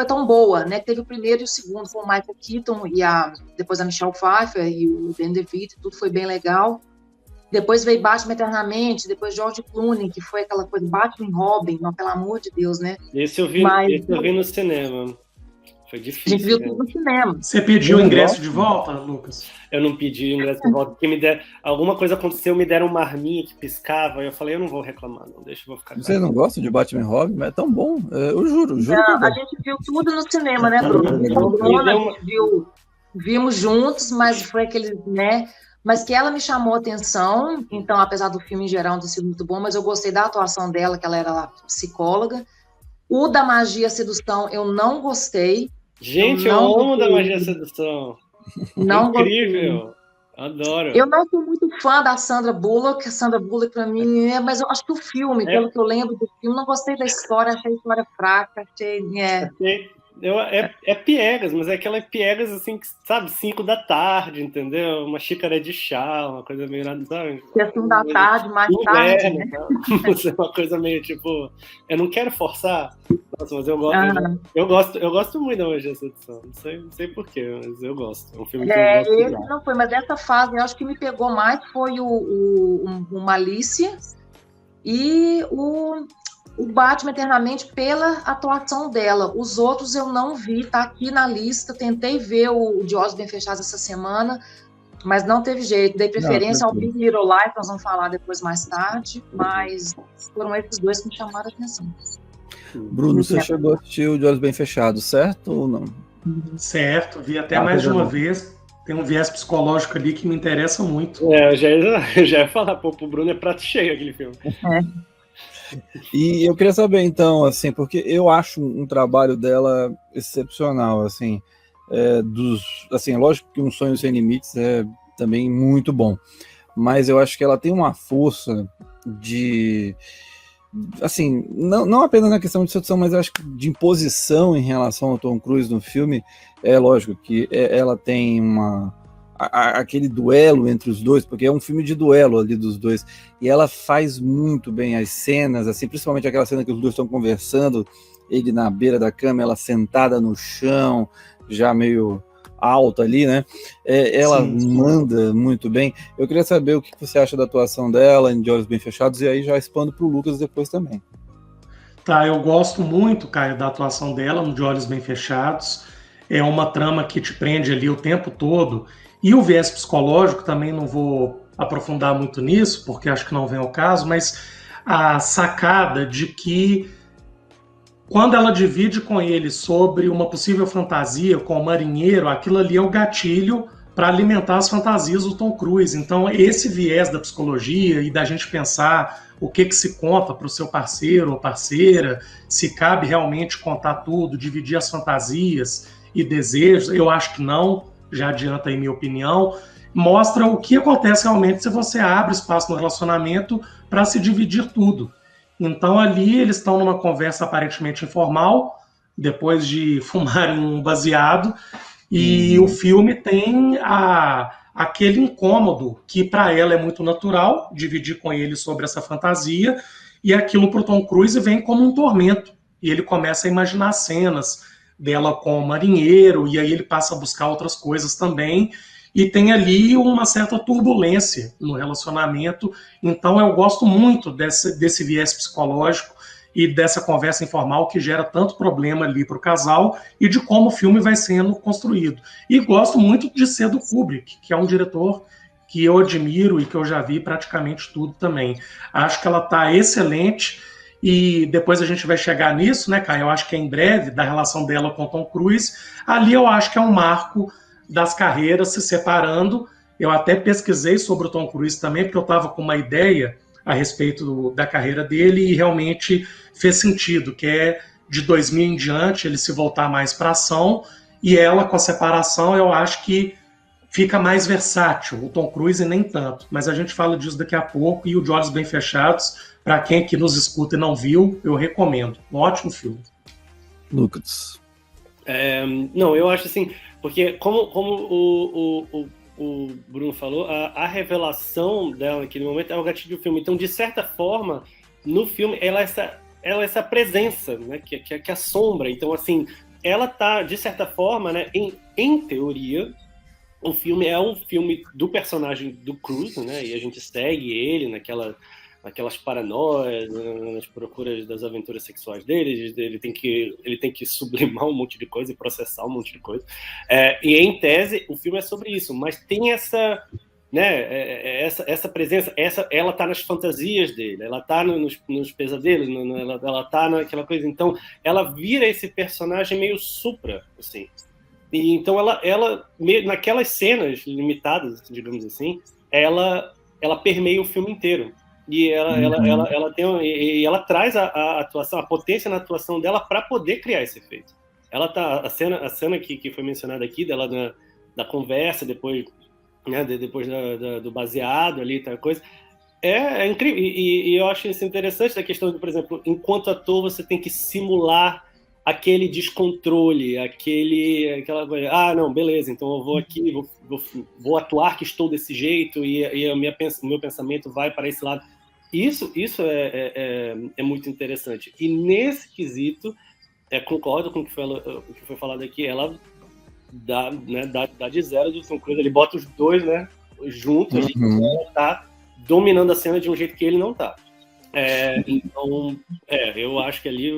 Speaker 2: tão boa, né? Teve o primeiro e o segundo com o Michael Keaton depois a Michelle Pfeiffer e o Dan DeVito, tudo foi bem legal. Depois veio Batman Eternamente, depois George Clooney, que foi aquela coisa, Batman e Robin, não, pelo amor de Deus, né?
Speaker 3: Esse eu vi no cinema. Foi difícil.
Speaker 2: A gente viu tudo no cinema.
Speaker 4: Você pediu o ingresso de volta, Lucas?
Speaker 3: Eu não pedi o ingresso de volta, porque alguma coisa aconteceu, me deram uma arminha que piscava, e eu falei, eu não vou reclamar, não, deixa, eu vou ficar.
Speaker 1: Você não gosta de Batman e Robin? Mas é tão bom, eu juro.
Speaker 2: Não, a gente viu tudo no cinema, né, Bruno? Vimos juntos, mas foi aquele, né? Mas que ela me chamou a atenção, então, apesar do filme em geral não ter sido muito bom, mas eu gostei da atuação dela, que ela era lá, psicóloga. O da Magia e a Sedução, eu não gostei.
Speaker 3: Gente, eu amo da Magia e a Sedução.
Speaker 2: Não
Speaker 3: incrível.
Speaker 2: Gostei.
Speaker 3: Adoro.
Speaker 2: Eu não sou muito fã da Sandra Bullock. A Sandra Bullock, pra mim, mas eu acho que o filme, pelo que eu lembro do filme, não gostei da história, achei a história fraca, achei.
Speaker 3: É piegas, mas é aquela piegas assim, que, sabe, 5 da tarde, entendeu? Uma xícara de chá, uma coisa meio nada, sabe?
Speaker 2: E assim da tarde, mais tarde, né?
Speaker 3: É uma coisa meio tipo, eu não quero forçar, nossa, mas eu gosto muito da Hoje Essa Edição. Não sei porquê, mas eu gosto. É um filme que eu gosto de
Speaker 2: Esse não foi, mas dessa fase eu acho que me pegou mais foi o Malícia e o Batman Eternamente pela atuação dela. Os outros eu não vi, tá aqui na lista. Tentei ver o De Olhos Bem Fechados essa semana, mas não teve jeito. Dei preferência ao Big Little Lies, nós vamos falar depois mais tarde, mas foram esses dois que me chamaram a atenção.
Speaker 5: Bruno, você chegou a assistir o De Olhos Bem Fechados, certo ou não?
Speaker 4: Certo, vi até mais de uma vez. Tem um viés psicológico ali que me interessa muito.
Speaker 3: Eu já ia falar, pô, pro Bruno é prato cheio aquele filme.
Speaker 5: E eu queria saber, então, assim, porque eu acho um trabalho dela excepcional, assim, assim, lógico que Um Sonho Sem Limites é também muito bom, mas eu acho que ela tem uma força de, assim, não apenas na questão de sedução, mas eu acho que de imposição em relação ao Tom Cruise no filme. É lógico que ela tem aquele duelo entre os dois, porque é um filme de duelo ali dos dois, e ela faz muito bem as cenas, assim, principalmente aquela cena que os dois estão conversando, ele na beira da cama, ela sentada no chão, já meio alta ali, né? Ela manda muito bem. Eu queria saber o que você acha da atuação dela em De Olhos Bem Fechados, e aí já expando para o Lucas depois também.
Speaker 4: Tá, eu gosto muito, Caio, da atuação dela no De Olhos Bem Fechados. É uma trama que te prende ali o tempo todo. E o viés psicológico também não vou aprofundar muito nisso, porque acho que não vem ao caso, mas a sacada de que quando ela divide com ele sobre uma possível fantasia com o marinheiro, aquilo ali é o gatilho para alimentar as fantasias do Tom Cruise. Então, esse viés da psicologia e da gente pensar o que se conta para o seu parceiro ou parceira, se cabe realmente contar tudo, dividir as fantasias e desejos, eu acho que não, já adianta aí minha opinião, mostra o que acontece realmente se você abre espaço no relacionamento para se dividir tudo. Então ali eles estão numa conversa aparentemente informal, depois de fumarem um baseado, e o filme tem aquele incômodo que para ela é muito natural, dividir com ele sobre essa fantasia, e aquilo para o Tom Cruise vem como um tormento, e ele começa a imaginar cenas dela com o marinheiro, e aí ele passa a buscar outras coisas também, e tem ali uma certa turbulência no relacionamento. Então eu gosto muito desse viés psicológico e dessa conversa informal que gera tanto problema ali para o casal e de como o filme vai sendo construído. E gosto muito de ser do Kubrick, que é um diretor que eu admiro e que eu já vi praticamente tudo também. Acho que ela está excelente. E depois a gente vai chegar nisso, né, Caio? Eu acho que é em breve, da relação dela com o Tom Cruise. Ali eu acho que é um marco das carreiras se separando. Eu até pesquisei sobre o Tom Cruise também, porque eu estava com uma ideia a respeito da carreira dele e realmente fez sentido, que é de 2000 em diante ele se voltar mais para ação, e ela com a separação eu acho que fica mais versátil, o Tom Cruise nem tanto, mas a gente fala disso daqui a pouco. E o De Olhos Bem Fechados, para quem aqui nos escuta e não viu, eu recomendo. Um ótimo filme.
Speaker 5: Lucas.
Speaker 3: Não, eu acho assim, porque como o Bruno falou, a revelação dela naquele momento é o gatilho do filme. Então, de certa forma, no filme, ela é essa presença, né, que assombra. Então, assim, ela tá, de certa forma, né, em teoria, o filme é um filme do personagem do Cruise, né, e a gente segue ele naquelas paranoias, nas procuras das aventuras sexuais dele. Ele tem que sublimar um monte de coisa e processar um monte de coisa. E em tese, o filme é sobre isso, mas tem essa, né, essa presença, ela tá nas fantasias dele, ela tá nos pesadelos, ela tá naquela coisa. Então, ela vira esse personagem meio supra, assim. E então, ela naquelas cenas limitadas, digamos assim, ela permeia o filme inteiro. E ela traz a atuação, a potência na atuação dela para poder criar esse efeito. Ela tá, a cena que foi mencionada aqui, dela da conversa, depois, né, depois do baseado ali, tal coisa, é incrível. E eu acho isso interessante, da questão de, por exemplo, enquanto ator você tem que simular aquele descontrole, aquela coisa, não, beleza, então eu vou aqui, vou atuar que estou desse jeito e o meu pensamento vai para esse lado. Isso é muito interessante. E nesse quesito, concordo com o que foi falado aqui, ela dá de zero do Tom Cruise, ele bota os dois, né, juntos, e ela tá dominando a cena de um jeito que ele não tá. Então, eu acho que ali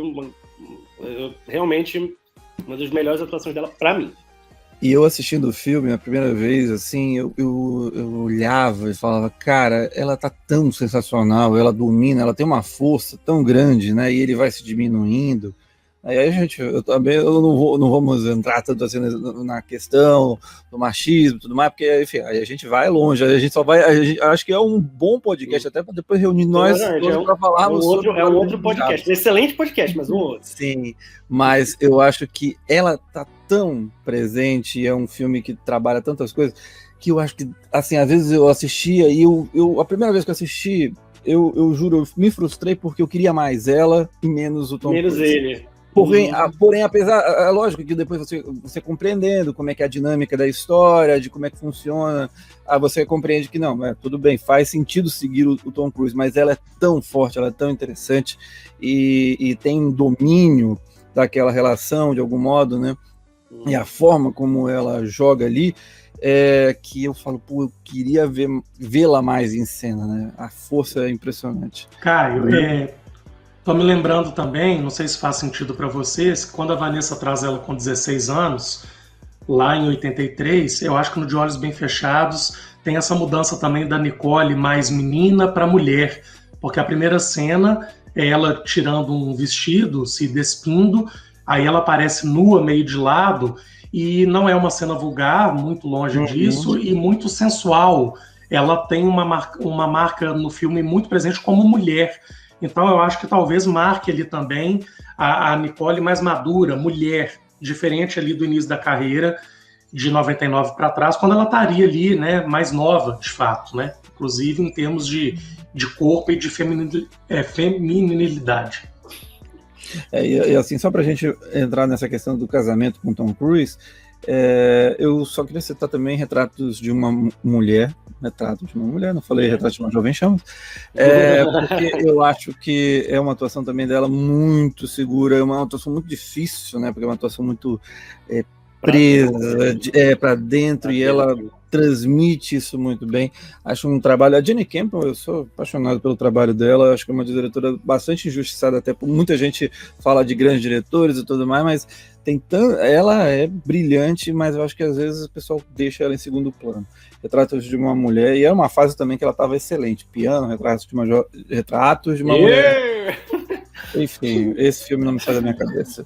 Speaker 3: realmente uma das melhores atuações dela pra mim.
Speaker 5: E eu assistindo o filme a primeira vez, assim, eu olhava e falava, cara, ela tá tão sensacional, ela domina, ela tem uma força tão grande, né, e ele vai se diminuindo. Aí eu não vamos entrar tanto assim na questão do machismo e tudo mais, porque, enfim, aí a gente vai longe, a gente só vai, acho que é um bom podcast até para depois reunir nós para falarmos sobre...
Speaker 3: É um outro podcast, excelente podcast, mas um outro.
Speaker 5: Sim, mas eu acho que ela tá tão presente, é um filme que trabalha tantas coisas, que eu acho que, assim, às vezes eu assistia e a primeira vez que eu assisti, eu juro, eu me frustrei porque eu queria mais ela e menos o Tom Cruise.
Speaker 3: Menos ele.
Speaker 5: Porém, apesar, é lógico que depois você compreendendo como é que é a dinâmica da história, de como é que funciona, você compreende que não, tudo bem, faz sentido seguir o Tom Cruise, mas ela é tão forte, ela é tão interessante e tem um domínio daquela relação, de algum modo, né? E a forma como ela joga ali, que eu falo, eu queria vê-la mais em cena, né? A força é impressionante.
Speaker 4: Caio, tô me lembrando também, não sei se faz sentido para vocês, quando a Vanessa traz ela com 16 anos, lá em 83, eu acho que no De Olhos Bem Fechados tem essa mudança também da Nicole mais menina para mulher, porque a primeira cena é ela tirando um vestido, se despindo, aí ela aparece nua, meio de lado, e não é uma cena vulgar, muito longe disso, e muito sensual. Ela tem uma marca no filme muito presente como mulher. Então eu acho que talvez marque ali também a Nicole mais madura, mulher, diferente ali do início da carreira, de 99 para trás, quando ela estaria ali, né, mais nova, de fato, né? Inclusive em termos de corpo e de feminilidade.
Speaker 5: E assim, só para a gente entrar nessa questão do casamento com Tom Cruise, eu só queria citar também Retratos de uma Mulher, não falei Retrato de uma Jovem Chamas, porque eu acho que é uma atuação também dela muito segura, é uma atuação muito difícil, né, porque é uma atuação muito presa, para dentro, e ela transmite isso muito bem. Acho um trabalho, a Jenny Campbell, eu sou apaixonado pelo trabalho dela, acho que é uma diretora bastante injustiçada, até por muita gente fala de grandes diretores e tudo mais, mas ela é brilhante, mas eu acho que às vezes o pessoal deixa ela em segundo plano. Retratos de uma Mulher, e é uma fase também que ela estava excelente, Piano, Retratos de uma Mulher. Enfim, esse filme não me sai da minha cabeça.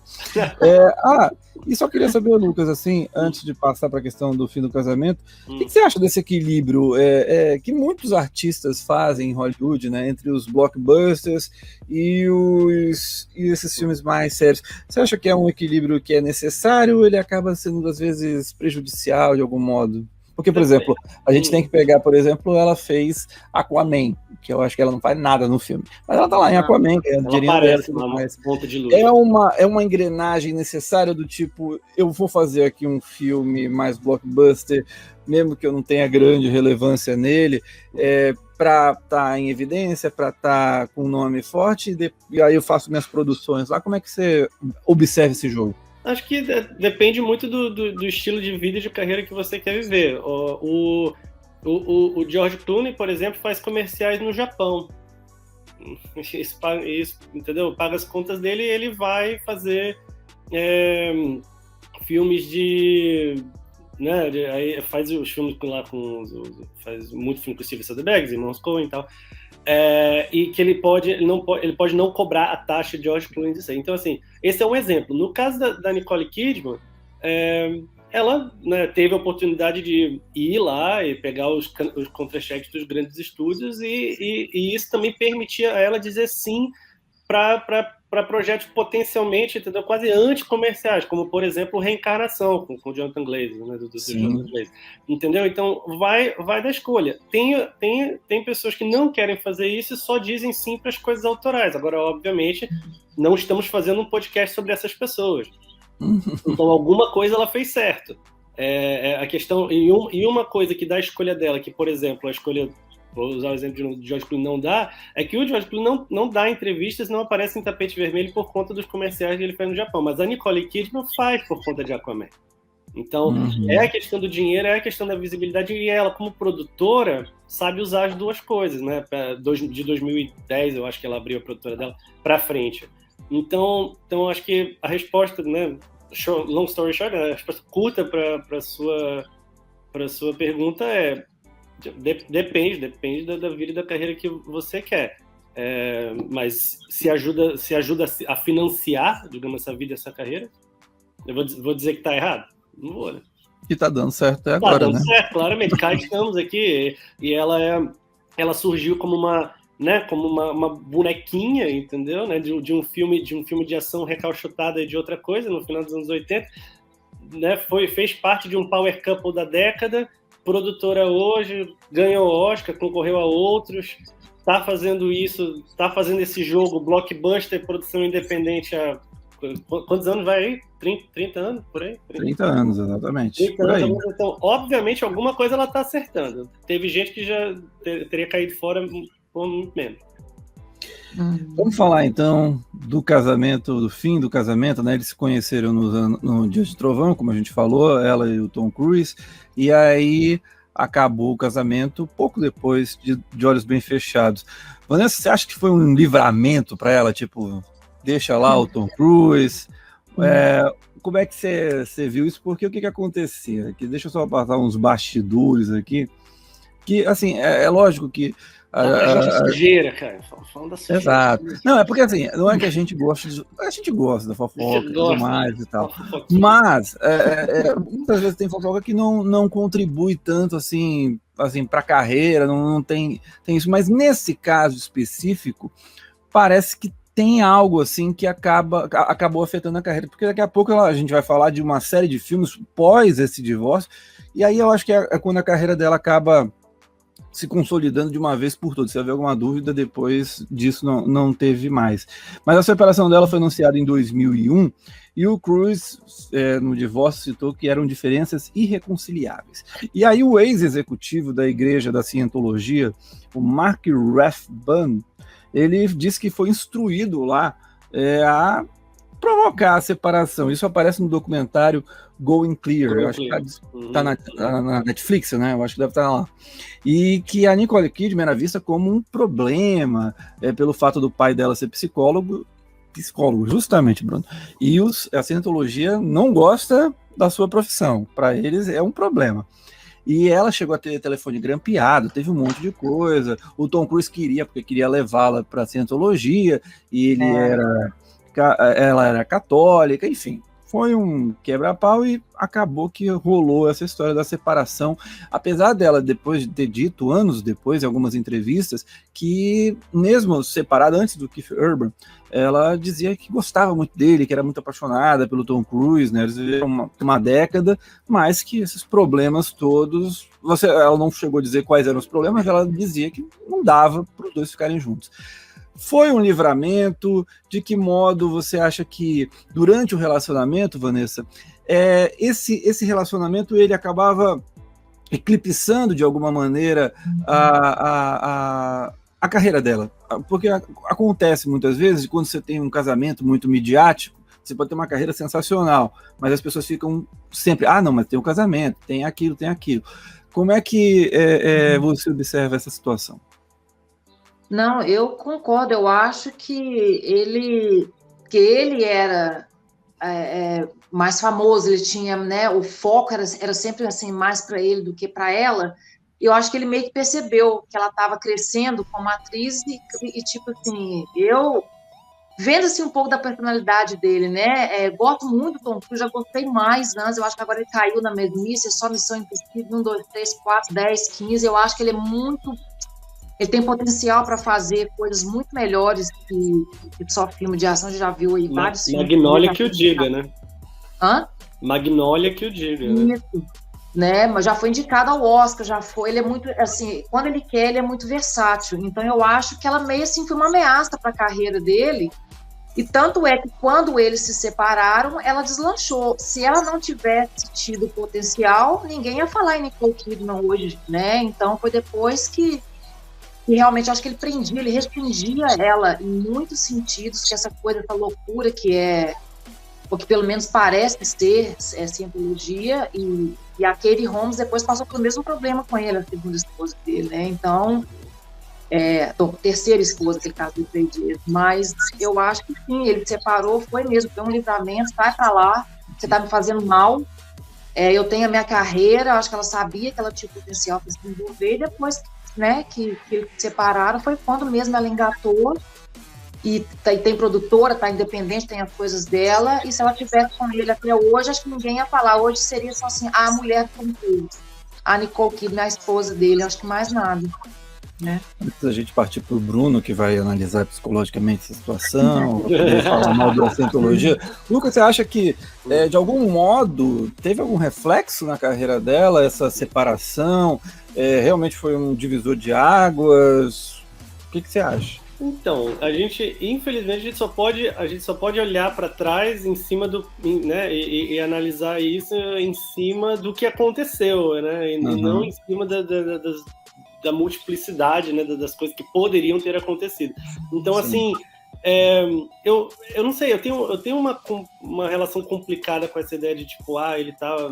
Speaker 5: E só queria saber, Lucas, assim, antes de passar para a questão do fim do casamento, o que você acha desse equilíbrio que muitos artistas fazem em Hollywood, né, entre os blockbusters e esses filmes mais sérios? Você acha que é um equilíbrio que é necessário ou ele acaba sendo, às vezes, prejudicial de algum modo? Porque, por exemplo, a gente tem que pegar, por exemplo, ela fez Aquaman, que eu acho que ela não faz nada no filme, mas ela tá lá em Aquaman, ganhando dinheiro dela,
Speaker 3: ponta de luz.
Speaker 5: É uma engrenagem necessária do tipo, eu vou fazer aqui um filme mais blockbuster, mesmo que eu não tenha grande relevância nele, para estar em evidência, para estar com um nome forte, e aí eu faço minhas produções lá. Como é que você observa esse jogo?
Speaker 3: Acho que depende muito do estilo de vida e de carreira que você quer viver. O George Clooney, por exemplo, faz comerciais no Japão. Isso, entendeu? Paga as contas dele e ele vai fazer filmes de... Né, aí faz os filmes lá faz muito filme com o Steven Soderbergh, Irmãos Coen e tal. E que ele pode não cobrar a taxa de George Clooney disso aí. Então, assim, esse é um exemplo. No caso da Nicole Kidman, ela, né, teve a oportunidade de ir lá e pegar os contra-cheques dos grandes estúdios e isso também permitia a ela dizer sim para para projetos potencialmente, entendeu? Quase anticomerciais, como, por exemplo, Reencarnação, com o Jonathan Glazer, né? do Jonathan Glazer. Entendeu? Então, vai da escolha. Tem pessoas que não querem fazer isso e só dizem sim para as coisas autorais. Agora, obviamente, não estamos fazendo um podcast sobre essas pessoas. Então, alguma coisa ela fez certo. A questão... E uma coisa que dá a escolha dela, que, por exemplo, a escolha... Vou usar o exemplo de George Clooney, não dá, é que o George Clooney não dá entrevistas, não aparece em tapete vermelho por conta dos comerciais que ele faz no Japão, mas a Nicole Kidman faz por conta de Aquaman. Então, é a questão do dinheiro, é a questão da visibilidade, e ela, como produtora, sabe usar as duas coisas, né? De 2010, eu acho que ela abriu a produtora dela, para frente. Então, acho que a resposta, né? Long story short, a resposta curta para sua pergunta é depende da vida e da carreira que você quer. Mas se ajuda a financiar, digamos, essa vida e essa carreira, eu vou dizer que está errado? Não vou, né?
Speaker 5: E tá dando certo até agora,
Speaker 3: tá dando
Speaker 5: né?
Speaker 3: certo, claramente. Cá estamos aqui, e ela surgiu como uma bonequinha, entendeu? Né? De um filme de ação recalchutada de outra coisa, no final dos anos 80, né? Fez parte de um power couple da década, produtora hoje, ganhou Oscar, concorreu a outros, tá fazendo esse jogo blockbuster, produção independente há... Quantos anos vai aí? 30 anos, por aí?
Speaker 5: 30 anos, exatamente.
Speaker 3: 30 anos, então, obviamente, alguma coisa ela tá acertando. Teve gente que já teria caído fora por muito menos.
Speaker 5: Vamos falar, então, do casamento, do fim do casamento, né? Eles se conheceram no Dia de Trovão, como a gente falou, ela e o Tom Cruise, e aí acabou o casamento pouco depois de Olhos Bem Fechados. Vanessa, você acha que foi um livramento para ela? Tipo, deixa lá o Tom Cruise. Como é que você viu isso? Porque o que acontecia? Deixa eu só passar uns bastidores aqui. Que, assim, é lógico que...
Speaker 3: sujeira, cara. Falando da sujeira.
Speaker 5: Exato. Não, é porque, assim, não é que a gente gosta da fofoca e tudo mais e tal. Mas, muitas vezes tem fofoca que não contribui tanto, assim para a carreira, não tem isso. Mas, nesse caso específico, parece que tem algo assim que acabou afetando a carreira, porque daqui a pouco a gente vai falar de uma série de filmes pós esse divórcio, e aí eu acho que é quando a carreira dela acaba se consolidando de uma vez por todas. Se houver alguma dúvida, depois disso não teve mais. Mas a separação dela foi anunciada em 2001, e o Cruise, no divórcio, citou que eram diferenças irreconciliáveis. E aí o ex-executivo da Igreja da Cientologia, o Mark Rathbun, ele disse que foi instruído lá a provocar a separação. Isso aparece no documentário Going Clear. Eu acho que tá na Netflix, né? Eu acho que deve estar lá. E que a Nicole Kidman era vista como um problema pelo fato do pai dela ser psicólogo, justamente, Bruno. E a Cientologia não gosta da sua profissão. Para eles é um problema. E ela chegou a ter telefone grampeado, teve um monte de coisa. O Tom Cruise porque queria levá-la para a Cientologia, e ela era católica, enfim. Foi um quebra-pau e acabou que rolou essa história da separação. Apesar dela, depois de ter dito, anos depois, em algumas entrevistas, que mesmo separada antes do Keith Urban, ela dizia que gostava muito dele, que era muito apaixonada pelo Tom Cruise, né? Eles viveram uma década, mas que esses problemas todos... Ela não chegou a dizer quais eram os problemas, ela dizia que não dava para os dois ficarem juntos. Foi um livramento? De que modo você acha que durante o relacionamento, Vanessa, esse relacionamento ele acabava eclipsando de alguma maneira a carreira dela? Porque acontece muitas vezes, quando você tem um casamento muito midiático, você pode ter uma carreira sensacional, mas as pessoas ficam sempre, não, mas tem um casamento, tem aquilo. Como é que você observa essa situação?
Speaker 2: Não, eu concordo. Eu acho que ele era mais famoso, ele tinha, né, o foco era sempre assim mais para ele do que para ela. Eu acho que ele meio que percebeu que ela estava crescendo como atriz e tipo assim, eu vendo assim um pouco da personalidade dele, né? Gosto muito do Tom Cruise, já gostei mais antes. Eu acho que agora ele caiu na mesmice, só Missão Impossível 1, 2, 3, 4, 10, 15. Eu acho que ele é muito Ele tem potencial para fazer coisas muito melhores que só filme de ação. A gente já viu aí vários filmes.
Speaker 3: Magnolia que o diga, né?
Speaker 2: Hã?
Speaker 3: Magnolia que o diga, né?
Speaker 2: Isso, né? Mas já foi indicado ao Oscar, já foi. Ele é muito, assim, quando ele quer, ele é muito versátil. Então eu acho que ela meio assim foi uma ameaça para a carreira dele. E tanto é que quando eles se separaram, ela deslanchou. Se ela não tivesse tido potencial, ninguém ia falar em Nicole Kidman hoje, né? Então foi depois que realmente acho que ele restringia ela em muitos sentidos, que essa coisa, essa loucura que é, ou que pelo menos parece ser cientologia, e a Katie Holmes depois passou pelo mesmo problema com ele, a segunda esposa dele, né? Então, terceira esposa que ele casou 3 dias, mas eu acho que sim, ele separou, foi mesmo, foi um livramento, vai pra lá, você tá me fazendo mal, eu tenho a minha carreira, acho que ela sabia que ela tinha potencial para se desenvolver, e depois, né, que eles se separaram, foi quando mesmo ela engatou, e tem produtora, tá independente, tem as coisas dela, e se ela tivesse com ele até hoje, acho que ninguém ia falar, hoje seria só assim, a mulher do Tom Cruise, a Nicole Kidman, a esposa dele, acho que mais nada. Né?
Speaker 5: Antes da gente partir para o Bruno, que vai analisar psicologicamente essa situação, falar mal da cientologia, Lucas, você acha que, de algum modo, teve algum reflexo na carreira dela, essa separação? Realmente foi um divisor de águas? O que você acha?
Speaker 3: Então, infelizmente, a gente só pode olhar para trás em cima do, né, e analisar isso em cima do que aconteceu, né, e não em cima da multiplicidade, né, das coisas que poderiam ter acontecido. Então, assim, eu não sei, eu tenho uma relação complicada com essa ideia de, tipo, ele tava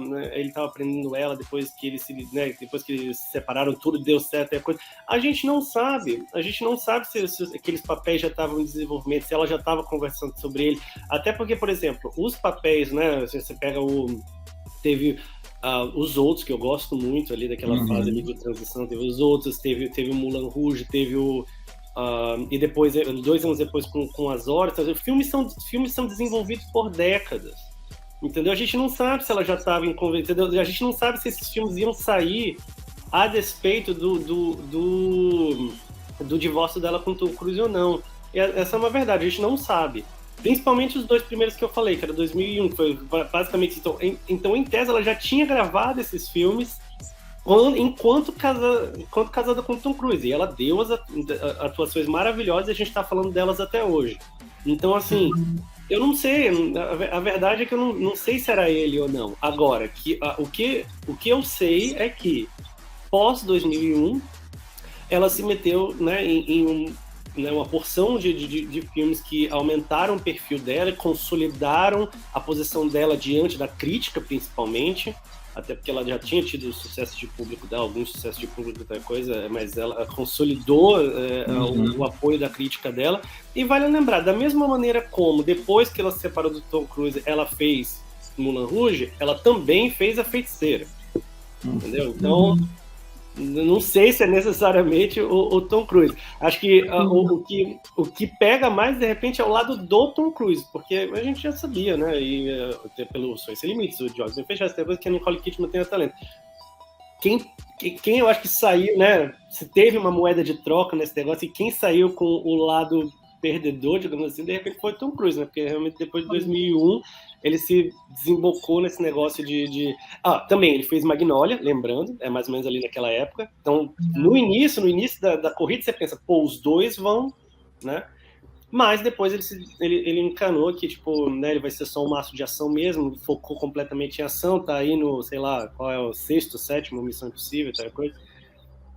Speaker 3: aprendendo ela depois que eles se separaram, tudo deu certo, a gente não sabe se aqueles papéis já estavam em desenvolvimento, se ela já estava conversando sobre ele, até porque, por exemplo, os papéis, né, você pega teve os outros, que eu gosto muito ali daquela fase ali de transição, teve os outros, teve o Moulin Rouge, teve e depois, 2 anos depois com as horas, os filmes são desenvolvidos por décadas, entendeu? A gente não sabe se ela já estava entendeu? A gente não sabe se esses filmes iam sair a despeito do divórcio dela com o Tom Cruise ou não. E essa é uma verdade, a gente não sabe. Principalmente os 2 primeiros que eu falei, que era 2001, que foi basicamente... Então, em tese, ela já tinha gravado esses filmes enquanto casada com o Tom Cruise. E ela deu as atuações maravilhosas e a gente está falando delas até hoje. Então, assim, eu não sei. A verdade é que eu não sei se era ele ou não. Agora, o que eu sei é que, pós-2001, ela se meteu, né, em uma porção de filmes que aumentaram o perfil dela e consolidaram a posição dela diante da crítica, principalmente, até porque ela já tinha tido sucesso de público dela, algum sucesso de público da coisa, mas ela consolidou o apoio da crítica dela. E vale lembrar, da mesma maneira como depois que ela se separou do Tom Cruise, ela fez Moulin Rouge, ela também fez A Feiticeira, entendeu? Então, não sei se é necessariamente o Tom Cruise. Acho que o que pega mais, de repente, é o lado do Tom Cruise, porque a gente já sabia, né? E pelo Sonhos Sem Limites, o Jogos Sem Fechar, tem coisa que a Nicole Kidman tem talento. Quem eu acho que saiu, né? Se teve uma moeda de troca nesse negócio, e quem saiu com o lado perdedor, digamos assim, de repente foi o Tom Cruise, né? Porque realmente depois de 2001 ele se desembocou nesse negócio também ele fez Magnolia, lembrando, é mais ou menos ali naquela época. Então, no início da corrida, você pensa, os 2 vão, né? Mas depois ele encanou que, tipo, né, ele vai ser só um maço de ação mesmo, focou completamente em ação, tá aí no, sei lá, qual é o 6º, 7º Missão Impossível, tal coisa,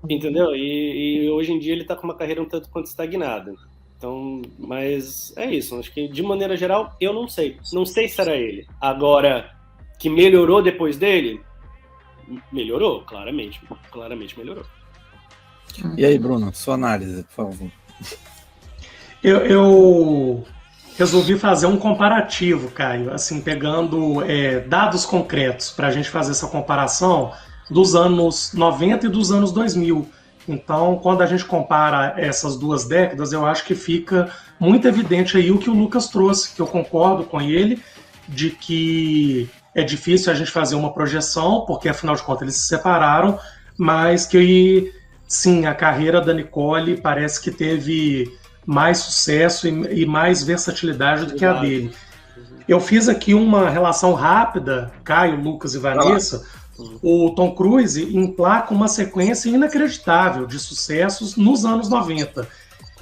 Speaker 3: entendeu? E hoje em dia ele tá com uma carreira um tanto quanto estagnada. Então, mas é isso, acho que de maneira geral eu não sei se era ele. Agora, que melhorou depois dele, melhorou, claramente melhorou.
Speaker 5: E aí, Bruno, sua análise, por favor.
Speaker 4: Eu resolvi fazer um comparativo, Caio, assim, pegando dados concretos para a gente fazer essa comparação dos anos 90 e dos anos 2000. Então, quando a gente compara essas 2 décadas, eu acho que fica muito evidente aí o que o Lucas trouxe, que eu concordo com ele, de que é difícil a gente fazer uma projeção, porque afinal de contas eles se separaram, mas que sim, a carreira da Nicole parece que teve mais sucesso e mais versatilidade do que a dele. Eu fiz aqui uma relação rápida, Caio, Lucas e Vanessa. O Tom Cruise emplaca uma sequência inacreditável de sucessos nos anos 90.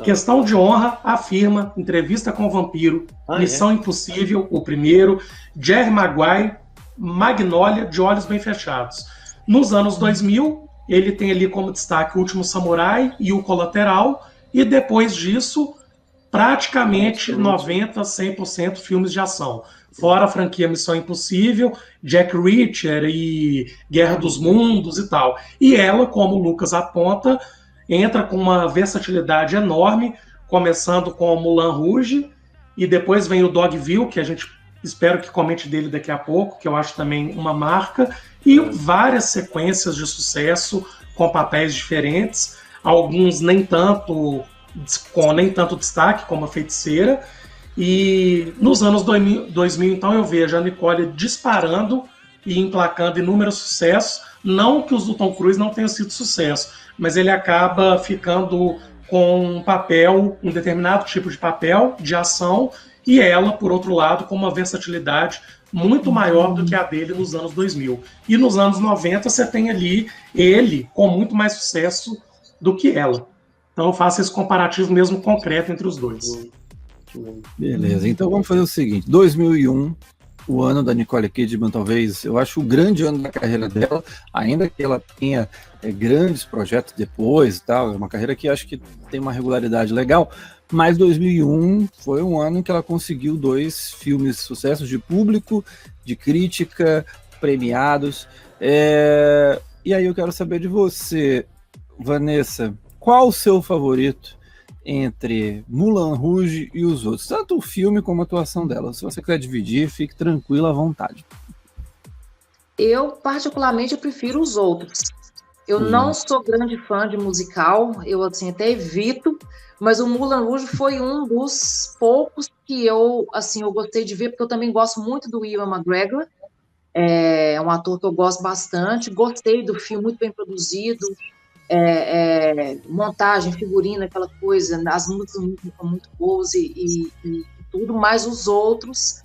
Speaker 4: Questão de Honra, Afirma, Entrevista com o Vampiro, Missão Impossível, o primeiro, Jerry Maguire, Magnolia, De Olhos Bem Fechados. Nos anos 2000, ele tem ali como destaque O Último Samurai e O Colateral, e depois disso, praticamente 90%, 100% filmes de ação. Fora a franquia Missão Impossível, Jack Reacher e Guerra dos Mundos e tal. E ela, como o Lucas aponta, entra com uma versatilidade enorme, começando com o Moulin Rouge, e depois vem o Dogville, que a gente espero que comente dele daqui a pouco, que eu acho também uma marca, e várias sequências de sucesso com papéis diferentes, alguns com nem tanto destaque como a Feiticeira. E nos anos 2000, então, eu vejo a Nicole disparando e emplacando inúmeros sucessos. Não que os do Tom Cruise não tenham sido sucesso, mas ele acaba ficando com um determinado tipo de papel, de ação, e ela, por outro lado, com uma versatilidade muito maior do que a dele nos anos 2000. E nos anos 90 você tem ali ele com muito mais sucesso do que ela. Então eu faço esse comparativo mesmo concreto entre os dois.
Speaker 5: Beleza, então vamos fazer o seguinte, 2001, o ano da Nicole Kidman, talvez, eu acho o grande ano da carreira dela, ainda que ela tenha grandes projetos depois e tal, é uma carreira que acho que tem uma regularidade legal, mas 2001 foi um ano em que ela conseguiu 2 filmes sucessos de público, de crítica, premiados, e aí eu quero saber de você, Vanessa, qual o seu favorito entre Moulin Rouge e os outros, tanto o filme como a atuação dela? Se você quiser dividir, fique tranquila à vontade.
Speaker 2: Eu, particularmente, prefiro os outros. Eu não sou grande fã de musical, eu assim, até evito, mas o Moulin Rouge foi um dos poucos que eu gostei de ver, porque eu também gosto muito do Ewan McGregor, é um ator que eu gosto bastante, gostei do filme, muito bem produzido, montagem, figurina, aquela coisa, as músicas muito boas e tudo, mas os outros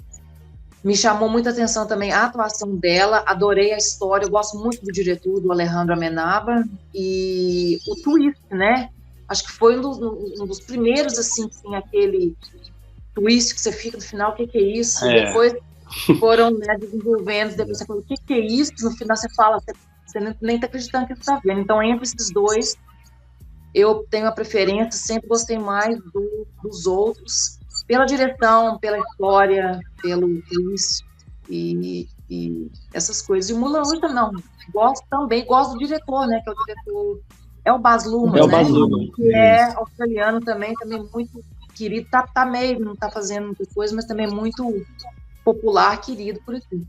Speaker 2: me chamou muita atenção também a atuação dela, adorei a história, eu gosto muito do diretor, do Alejandro Amenábar, e o twist, né? Acho que foi um dos primeiros, assim, aquele twist que você fica no final, o que é isso? Depois foram, né, desenvolvendo, depois você fala, o que é isso? No final você fala, você nem está acreditando que você está vendo. Então, entre esses dois, eu tenho a preferência, sempre gostei mais dos outros, pela direção, pela história, pelo twist e essas coisas. E o Moulin Rouge, não, gosto do diretor, né, que é o diretor, é o Baz Luhrmann, né, que é australiano também muito querido, não está fazendo muita coisa, mas também muito popular, querido por aqui.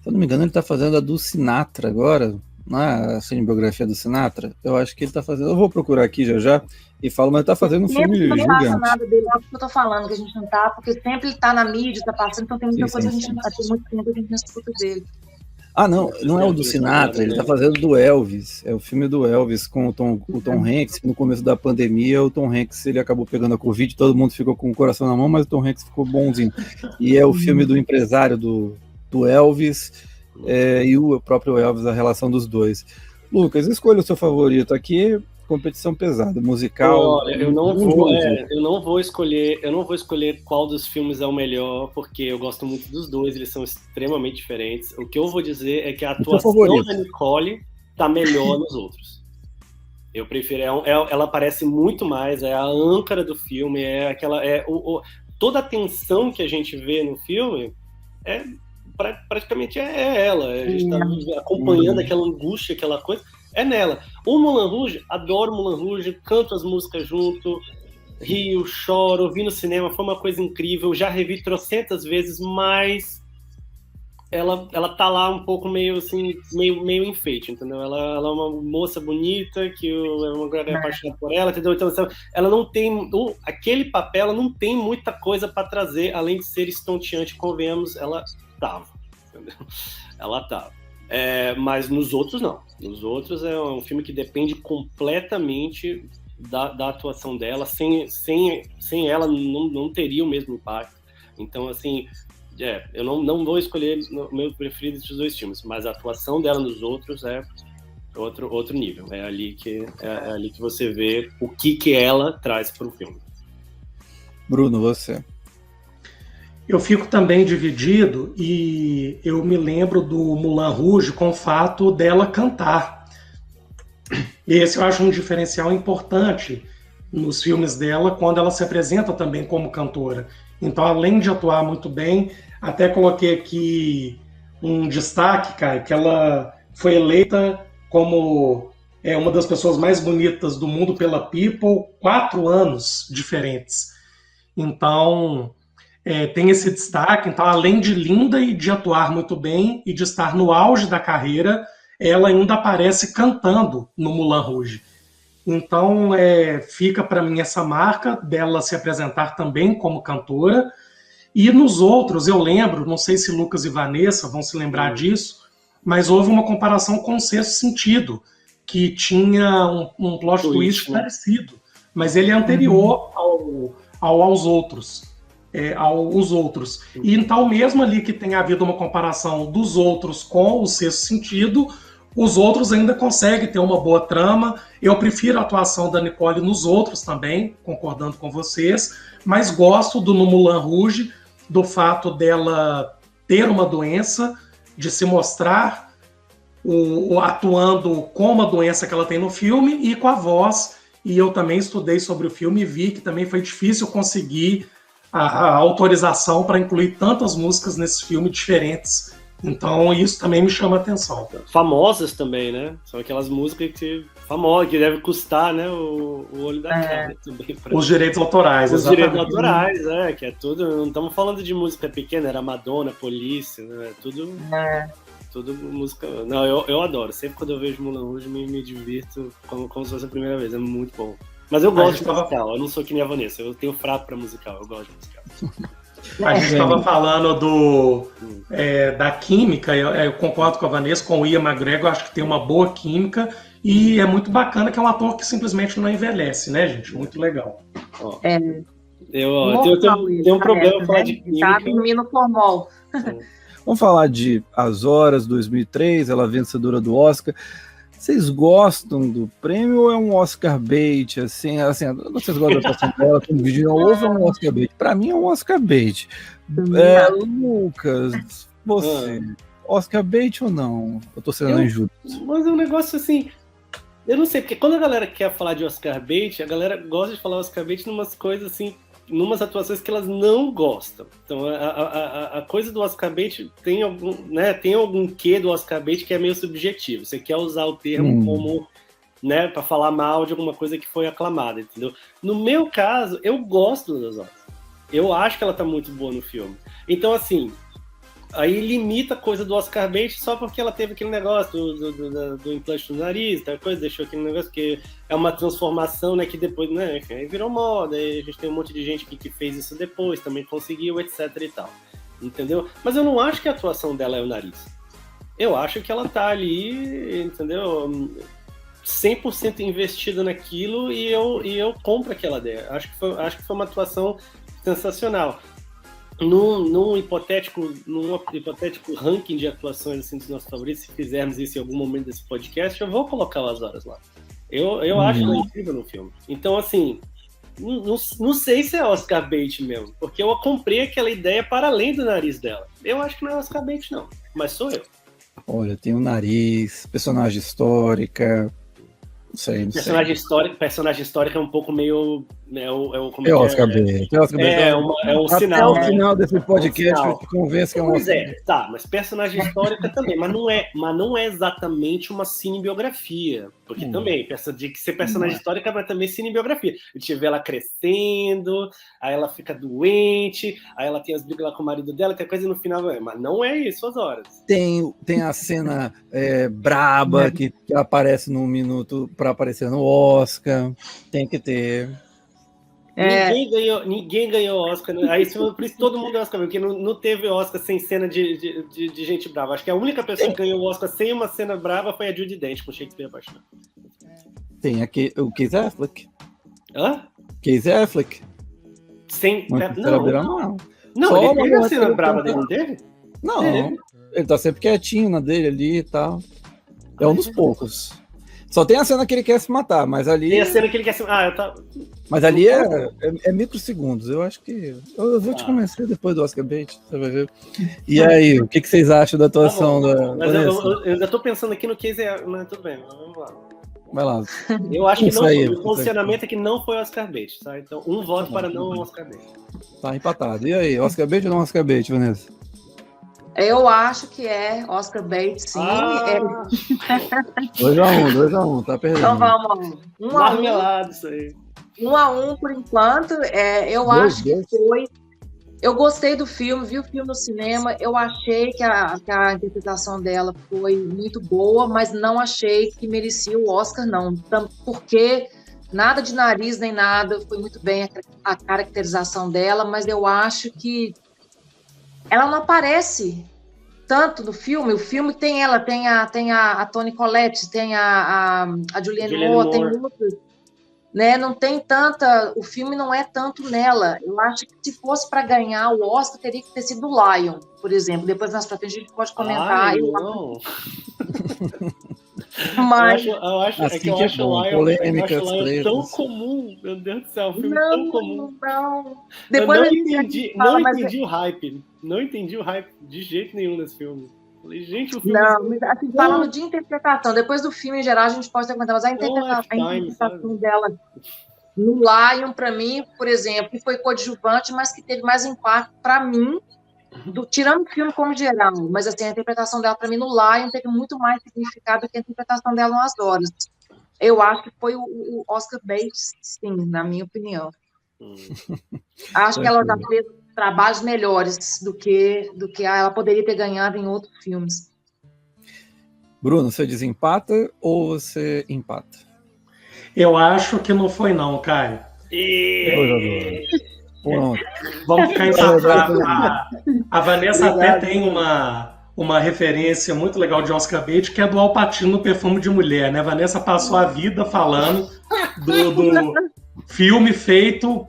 Speaker 5: Se eu não me engano, ele está fazendo a do Sinatra agora, a cinebiografia do Sinatra. Eu acho que ele está fazendo. Eu vou procurar aqui já e falo, mas ele está fazendo um filme gigante. Não passa nada dele, é o que eu estou falando, que a gente não está, porque sempre ele está na mídia, está passando, então tem muita coisa, a gente não está, tem muito tempo que a gente não escuta dele. Não é o do Sinatra, ele está fazendo do Elvis, é o filme do Elvis com o Tom Hanks, que no começo da pandemia o Tom Hanks ele acabou pegando a Covid, todo mundo ficou com o coração na mão, mas o Tom Hanks ficou bonzinho. E é o filme do empresário do Elvis e o próprio Elvis, a relação dos dois. Lucas, escolha o seu favorito aqui. Competição pesada, musical.
Speaker 3: Olha, eu não vou escolher qual dos filmes é o melhor, porque eu gosto muito dos dois, eles são extremamente diferentes. O que eu vou dizer é que a atuação da Nicole tá melhor nos outros. Eu prefiro, ela aparece muito mais, é a âncora do filme, toda a tensão que a gente vê no filme praticamente é ela. A gente tá acompanhando aquela angústia, aquela coisa. É nela. O Moulin Rouge, adoro Moulin Rouge, canto as músicas junto, rio, choro, vi no cinema, foi uma coisa incrível, já revi trocentas vezes, mas ela tá lá um pouco meio assim, meio enfeite, entendeu? Ela é uma moça bonita, que uma mulher é apaixonada por ela, entendeu? Então, ela não tem, aquele papel, ela não tem muita coisa para trazer, além de ser estonteante, convenhamos, ela tava, entendeu? Ela tava. Mas nos outros, não. Nos outros é um filme que depende completamente da atuação dela. Sem ela, não teria o mesmo impacto. Então, assim, eu não vou escolher o meu preferido dos 2 filmes, mas a atuação dela nos outros é outro nível. É ali que você vê o que ela traz para o filme.
Speaker 5: Bruno, você?
Speaker 4: Eu fico também dividido e eu me lembro do Moulin Rouge com o fato dela cantar. Esse eu acho um diferencial importante nos filmes dela, quando ela se apresenta também como cantora. Então, além de atuar muito bem, até coloquei aqui um destaque, Kai, que ela foi eleita como uma das pessoas mais bonitas do mundo pela People, 4 anos diferentes. Então, tem esse destaque. Então, além de linda e de atuar muito bem e de estar no auge da carreira, ela ainda aparece cantando no Moulin Rouge. Então, fica para mim essa marca dela se apresentar também como cantora. E nos outros, eu lembro, não sei se Lucas e Vanessa vão se lembrar disso, mas houve uma comparação com o Sexto Sentido, que tinha um plot twist, né? Parecido, mas ele é anterior aos outros. Aos outros. E então, mesmo ali que tenha havido uma comparação dos outros com o Sexto Sentido, os outros ainda conseguem ter uma boa trama. Eu prefiro a atuação da Nicole nos outros também, concordando com vocês, mas gosto do No Moulin Rouge, do fato dela ter uma doença, de se mostrar atuando com uma doença que ela tem no filme e com a voz. E eu também estudei sobre o filme e vi que também foi difícil conseguir a autorização para incluir tantas músicas nesse filme diferentes. Então isso também me chama a atenção.
Speaker 3: Famosas também, né? São aquelas músicas que deve custar, né, o olho da cara também.
Speaker 4: Os direitos autorais,
Speaker 3: Os direitos autorais, que é tudo. Não estamos falando de música pequena, era Madonna, Police, né? Tudo música. Não, eu adoro. Sempre quando eu vejo Moulin Rouge, me divirto como se fosse a primeira vez. É muito bom. Mas eu gosto de musical, eu não sou que nem a Vanessa, eu tenho fraco pra musical, eu gosto de musical.
Speaker 4: A gente estava falando da química, eu concordo com a Vanessa, com o Ian McGregor, acho que tem uma boa química e é muito bacana que é um ator que simplesmente não envelhece, né, gente? Muito legal.
Speaker 3: Tem um problema falar de química.
Speaker 2: Tá dormindo formol.
Speaker 5: Vamos falar de As Horas, 2003, ela vencedora do Oscar. Vocês gostam do prêmio ou é um Oscar bait? Assim, vocês gostam da atuação dela como vídeo? Ou é um Oscar bait? Para mim é um Oscar bait. Lucas, você, Oscar bait ou não? Eu tô sendo injusto.
Speaker 3: Mas é um negócio assim, eu não sei, porque quando a galera quer falar de Oscar bait, a galera gosta de falar Oscar bait numas coisas assim, numas atuações que elas não gostam. Então, a coisa do Oscar bait tem algum quê do Oscar bait que é meio subjetivo. Você quer usar o termo como, né, para falar mal de alguma coisa que foi aclamada, entendeu? No meu caso, eu gosto das horas. Eu acho que ela tá muito boa no filme. Então, assim, aí limita a coisa do Oscar bait só porque ela teve aquele negócio do implante no nariz, tal coisa, deixou aquele negócio que é uma transformação, né, que depois, né, enfim, aí virou moda, aí a gente tem um monte de gente que fez isso depois, também conseguiu, etc e tal, entendeu? Mas eu não acho que a atuação dela é o nariz. Eu acho que ela tá ali, entendeu, 100% investida naquilo e eu compro aquela ideia. Acho que foi uma atuação sensacional. Num hipotético ranking de atuações assim, dos nossos favoritos, se fizermos isso em algum momento desse podcast, eu vou colocar As Horas lá. Eu acho ela incrível no filme. Então, assim, não sei se é Oscar bait mesmo, porque eu comprei aquela ideia para além do nariz dela. Eu acho que não é Oscar bait, não, mas sou eu.
Speaker 5: Olha, tem o nariz, personagem histórica. Não sei.
Speaker 3: Personagem histórica é um pouco meio.
Speaker 5: É Oscar bait.
Speaker 3: É um sinal.
Speaker 5: Até o final desse podcast eu te convenço que é um Oscar bait.
Speaker 3: Tá, mas personagem histórica também. Mas não é exatamente uma cinebiografia. Porque também, de que ser personagem histórica, mas também cinebiografia. A gente vê ela crescendo, aí ela fica doente, aí ela tem as brigas lá com o marido dela, tem coisa no final. Mas não é isso, As Horas.
Speaker 5: Tem a cena braba que aparece num minuto para aparecer no Oscar. Tem que ter.
Speaker 3: Ninguém ganhou Oscar. Aí, por isso todo mundo é Oscar, porque não teve Oscar sem cena de gente brava. Acho que a única pessoa que ganhou o Oscar sem uma cena brava foi a Judi Dench, com Shakespeare apaixonado.
Speaker 5: Tem aqui o Casey Affleck.
Speaker 3: Hã?
Speaker 5: Casey Affleck.
Speaker 3: Não, ele teve a cena brava dele, não teve?
Speaker 5: Não, ele tá sempre quietinho na dele ali e tal. É um dos poucos. Só tem a cena que ele quer se matar, mas ali...
Speaker 3: Tem a cena que ele quer se matar.
Speaker 5: Mas ali é microsegundos. Eu acho que... Eu vou te convencer depois do Oscar Bates, você vai ver. E aí, o que vocês acham da atuação da...
Speaker 3: Mas eu ainda tô pensando aqui no case... Mas tudo bem, vamos lá.
Speaker 5: Vai lá.
Speaker 3: Eu acho que não foi. O posicionamento é que não foi Oscar Bates, tá? Então, um voto para não Oscar Bates.
Speaker 5: Tá empatado. E aí, Oscar Bates ou não Oscar Bates, Vanessa?
Speaker 2: Eu acho que é Oscar Bates, sim.
Speaker 5: 2-1, tá perdendo.
Speaker 2: Então vamos.
Speaker 3: 1-1. Isso aí.
Speaker 2: 1-1 por enquanto. Eu acho que foi. Eu gostei do filme, vi o filme no cinema. Eu achei que a interpretação dela foi muito boa, mas não achei que merecia o Oscar, não. Porque nada de nariz nem nada, foi muito bem a caracterização dela, mas eu acho que ela não aparece tanto no filme. O filme tem ela, tem a Toni Collette, tem a Julianne Moore, tem outros. Né, não tem tanta, o filme não é tanto nela. Eu acho que se fosse para ganhar o Oscar teria que ter sido o Lion, por exemplo. Depois mais pra frente a gente pode comentar. Mas
Speaker 3: eu acho
Speaker 5: assim
Speaker 3: que eu acho o Lion tão comum, meu Deus do céu, um filme tão comum.
Speaker 2: Depois
Speaker 3: eu não entendi o hype. Não entendi o hype de jeito nenhum desse filme. Falei, gente, o filme...
Speaker 2: Não, mas assim, falando de interpretação, depois do filme em geral a gente pode ter comentado, mas a interpretação dela no Lion, para mim, por exemplo, que foi coadjuvante, mas que teve mais impacto para mim, tirando o filme como geral, mas assim, a interpretação dela para mim no Lion teve muito mais significado do que a interpretação dela no As Horas. Eu acho que foi o Oscar Bates, sim, na minha opinião. Acho que ela já fez trabalhos melhores do que ela poderia ter ganhado em outros filmes.
Speaker 5: Bruno, você desempata ou você empata?
Speaker 4: Eu acho que não foi não, Caio. Vamos ficar empatados. A Vanessa até tem uma referência muito legal de Oscar Bates, que é do Al Pacino no Perfume de Mulher, né? A Vanessa passou a vida falando do filme feito,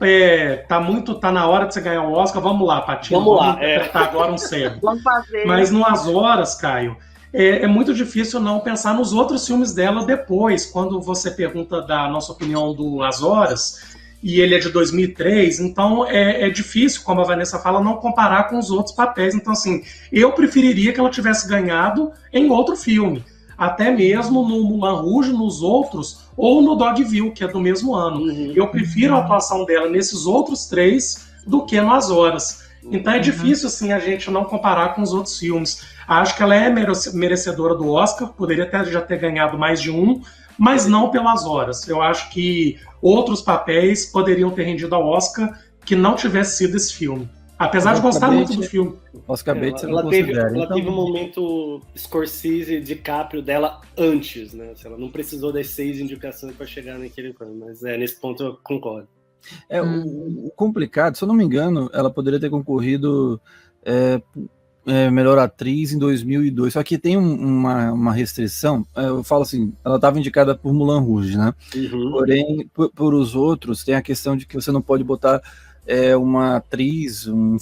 Speaker 4: tá na hora de você ganhar o Oscar, vamos lá, Patino, vamos interpretar agora um cego.
Speaker 2: Vamos fazer.
Speaker 4: Mas no As Horas, Caio, é muito difícil não pensar nos outros filmes dela depois, quando você pergunta da nossa opinião do As Horas, e ele é de 2003, então é difícil, como a Vanessa fala, não comparar com os outros papéis. Então, assim, eu preferiria que ela tivesse ganhado em outro filme, até mesmo no Moulin Rouge, nos outros, ou no Dogville, que é do mesmo ano. Eu prefiro a atuação dela nesses outros três do que no As Horas. Então é difícil, assim, a gente não comparar com os outros filmes. Acho que ela é merecedora do Oscar, poderia até já ter ganhado mais de um, mas não pelas horas. Eu acho que outros papéis poderiam ter rendido ao Oscar que não tivesse sido esse filme. Apesar de gostar muito do filme.
Speaker 5: Oscar Bates
Speaker 3: ela teve um momento Scorsese e DiCaprio dela antes, né? Ela não precisou das 6 indicações para chegar naquele plano, mas nesse ponto eu concordo.
Speaker 5: O complicado, se eu não me engano, ela poderia ter concorrido melhor atriz em 2002, só que tem uma restrição. Eu falo assim, ela estava indicada por Moulin Rouge, né? Porém, por os outros, tem a questão de que você não pode botar uma atriz, um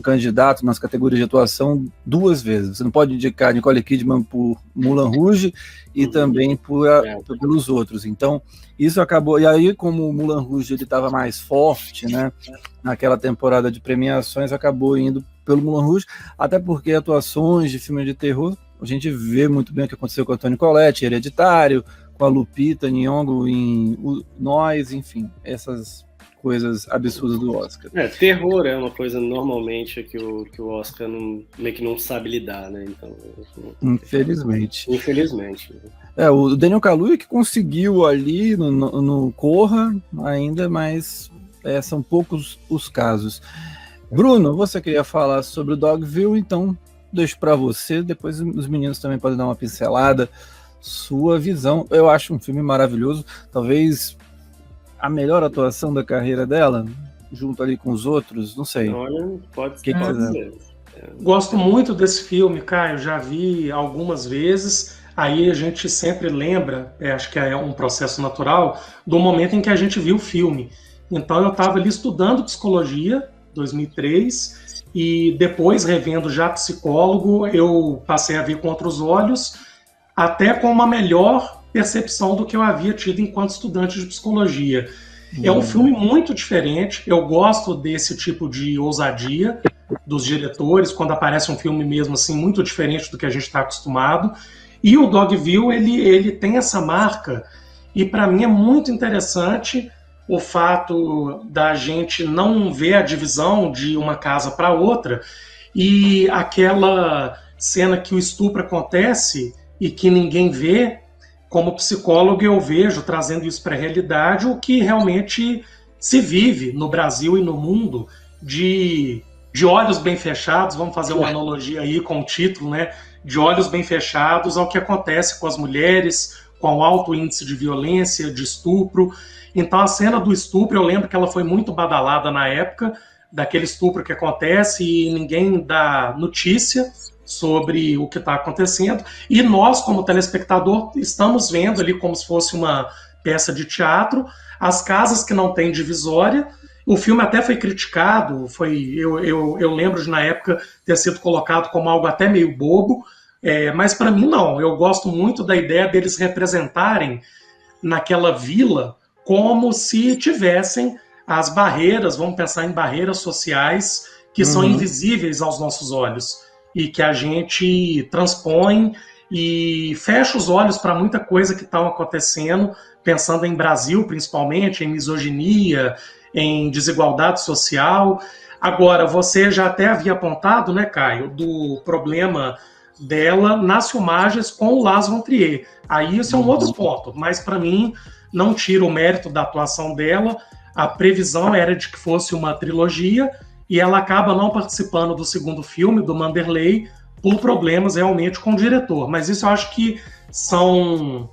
Speaker 5: candidato nas categorias de atuação 2 vezes. Você não pode indicar Nicole Kidman por Moulin Rouge e também pelos outros. Então, isso acabou... E aí, como o Moulin Rouge estava mais forte, né, naquela temporada de premiações, acabou indo pelo Moulin Rouge, até porque atuações de filme de terror, a gente vê muito bem o que aconteceu com a Toni Collette, Hereditário, com a Lupita Nyong'o em Nós, enfim, essas coisas absurdas do Oscar.
Speaker 3: Terror é uma coisa normalmente que o Oscar meio que não sabe lidar, né? Então,
Speaker 5: Infelizmente.
Speaker 3: O
Speaker 5: Daniel Kaluuya que conseguiu ali no Corra ainda, mas são poucos os casos. Bruno, você queria falar sobre o Dogville, então deixo para você, depois os meninos também podem dar uma pincelada, sua visão. Eu acho um filme maravilhoso, talvez a melhor atuação da carreira dela, junto ali com os outros, não sei.
Speaker 3: Olha, pode
Speaker 5: Que
Speaker 3: ser.
Speaker 4: Gosto muito desse filme, Caio, já vi algumas vezes. Aí a gente sempre lembra, acho que é um processo natural, do momento em que a gente viu o filme. Então eu estava ali estudando psicologia, 2003, e depois, revendo já psicólogo, eu passei a ver com outros olhos, até com uma melhor percepção do que eu havia tido enquanto estudante de psicologia. É um filme muito diferente, eu gosto desse tipo de ousadia dos diretores, quando aparece um filme mesmo assim, muito diferente do que a gente está acostumado. E o Dogville, ele tem essa marca, e para mim é muito interessante o fato da gente não ver a divisão de uma casa para outra, e aquela cena que o estupro acontece e que ninguém vê. Como psicólogo, eu vejo, trazendo isso para a realidade, o que realmente se vive no Brasil e no mundo, de olhos bem fechados, vamos fazer uma analogia aí com o título, né? De olhos bem fechados ao que acontece com as mulheres, com o alto índice de violência, de estupro. Então a cena do estupro, eu lembro que ela foi muito badalada na época, daquele estupro que acontece e ninguém dá notícia sobre o que está acontecendo, e nós, como telespectador, estamos vendo ali como se fosse uma peça de teatro, as casas que não têm divisória. O filme até foi criticado, eu lembro de na época ter sido colocado como algo até meio bobo, mas para mim não, eu gosto muito da ideia deles representarem naquela vila como se tivessem as barreiras, vamos pensar em barreiras sociais que são invisíveis aos nossos olhos, e que a gente transpõe e fecha os olhos para muita coisa que está acontecendo, pensando em Brasil principalmente, em misoginia, em desigualdade social. Agora, você já até havia apontado, né, Caio, do problema dela nas filmagens com o Lars von Trier. Aí isso é um outro ponto, mas para mim não tira o mérito da atuação dela. A previsão era de que fosse uma trilogia, e ela acaba não participando do segundo filme, do Manderley, por problemas realmente com o diretor. Mas isso eu acho que são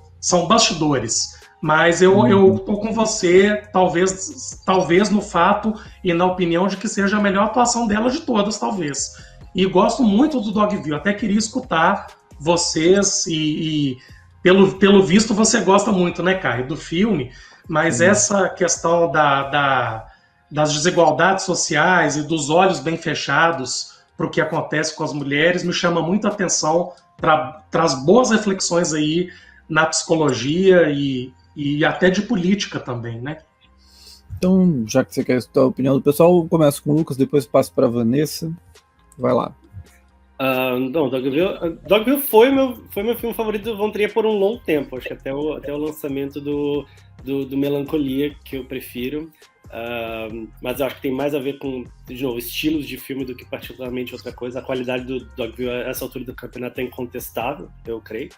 Speaker 4: bastidores. Mas eu tô com você, talvez no fato e na opinião de que seja a melhor atuação dela de todas, talvez. E gosto muito do Dogville, até queria escutar vocês, e pelo visto você gosta muito, né, Caio, do filme, mas essa questão das desigualdades sociais e dos olhos bem fechados para o que acontece com as mulheres me chama muito a atenção, traz boas reflexões aí na psicologia e até de política também, né?
Speaker 5: Então, já que você quer escutar a opinião do pessoal, começo com o Lucas, depois passo para a Vanessa. Vai lá.
Speaker 3: Não, Dogville foi meu filme favorito do Von Trier por um longo tempo, acho que até o lançamento do Melancolia, que eu prefiro. Mas eu acho que tem mais a ver com, de novo, estilos de filme do que particularmente outra coisa. A qualidade do Dogville a essa altura do campeonato é incontestável, eu creio.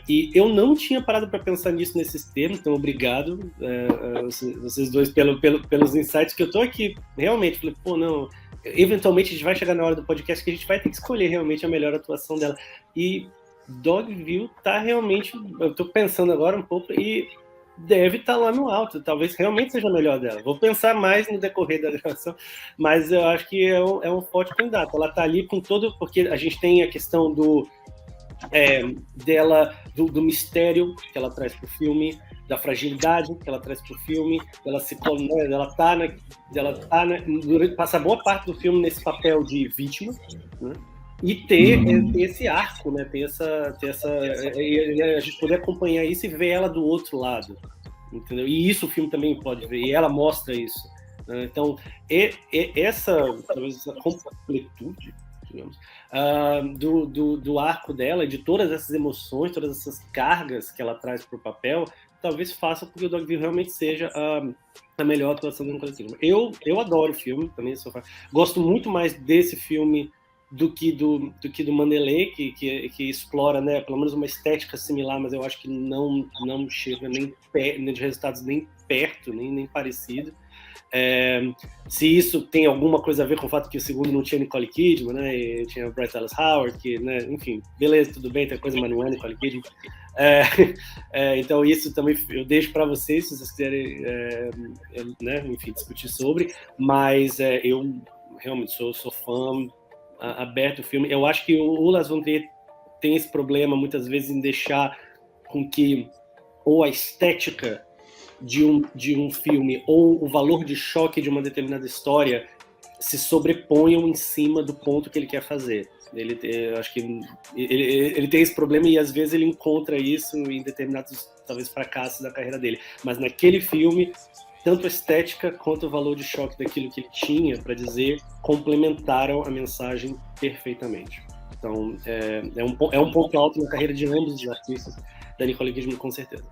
Speaker 3: E eu não tinha parado para pensar nisso nesses termos, então obrigado vocês dois pelos insights, que eu tô aqui realmente, falei, pô, não, eventualmente a gente vai chegar na hora do podcast que a gente vai ter que escolher realmente a melhor atuação dela. E Dogville tá realmente, eu tô pensando agora um pouco, e deve estar lá no alto, talvez realmente seja a melhor dela. Vou pensar mais no decorrer da gravação, mas eu acho que é um forte candidato. Ela está ali com todo, porque a gente tem a questão dela, do mistério que ela traz para o filme, da fragilidade que ela traz para o filme, passa boa parte do filme nesse papel de vítima, né? E ter esse arco, né? Ter essa a gente poder acompanhar isso e ver ela do outro lado, entendeu? E isso o filme também pode ver, e ela mostra isso, né? Então, talvez essa completude, digamos, do arco dela, de todas essas emoções, todas essas cargas que ela traz para o papel, talvez faça com que o Dogville realmente seja a melhor atuação do Nicole Kidman. Eu adoro o filme, também gosto muito mais desse filme do que do Manderley, que explora, né, pelo menos uma estética similar, mas eu acho que não chega nem de resultados nem perto, nem parecido. Se isso tem alguma coisa a ver com o fato que o segundo não tinha Nicole Kidman, né? E tinha Bryce Dallas Howard, que, né? Enfim, beleza, tudo bem, tem coisa, mas não é Nicole Kidman. Então isso também eu deixo para vocês, se vocês quiserem, né? Enfim, discutir sobre. Mas eu realmente sou fã aberto do filme. Eu acho que o Lars von Trier tem esse problema muitas vezes em deixar com que ou a estética de um filme ou o valor de choque de uma determinada história se sobreponham em cima do ponto que ele quer fazer. Eu acho que ele tem esse problema e às vezes ele encontra isso em determinados, talvez, fracassos da carreira dele. Mas naquele filme, tanto a estética quanto o valor de choque daquilo que ele tinha para dizer complementaram a mensagem perfeitamente. Então, é um ponto alto na carreira de ambos os artistas, da Nicole Kidman, com certeza.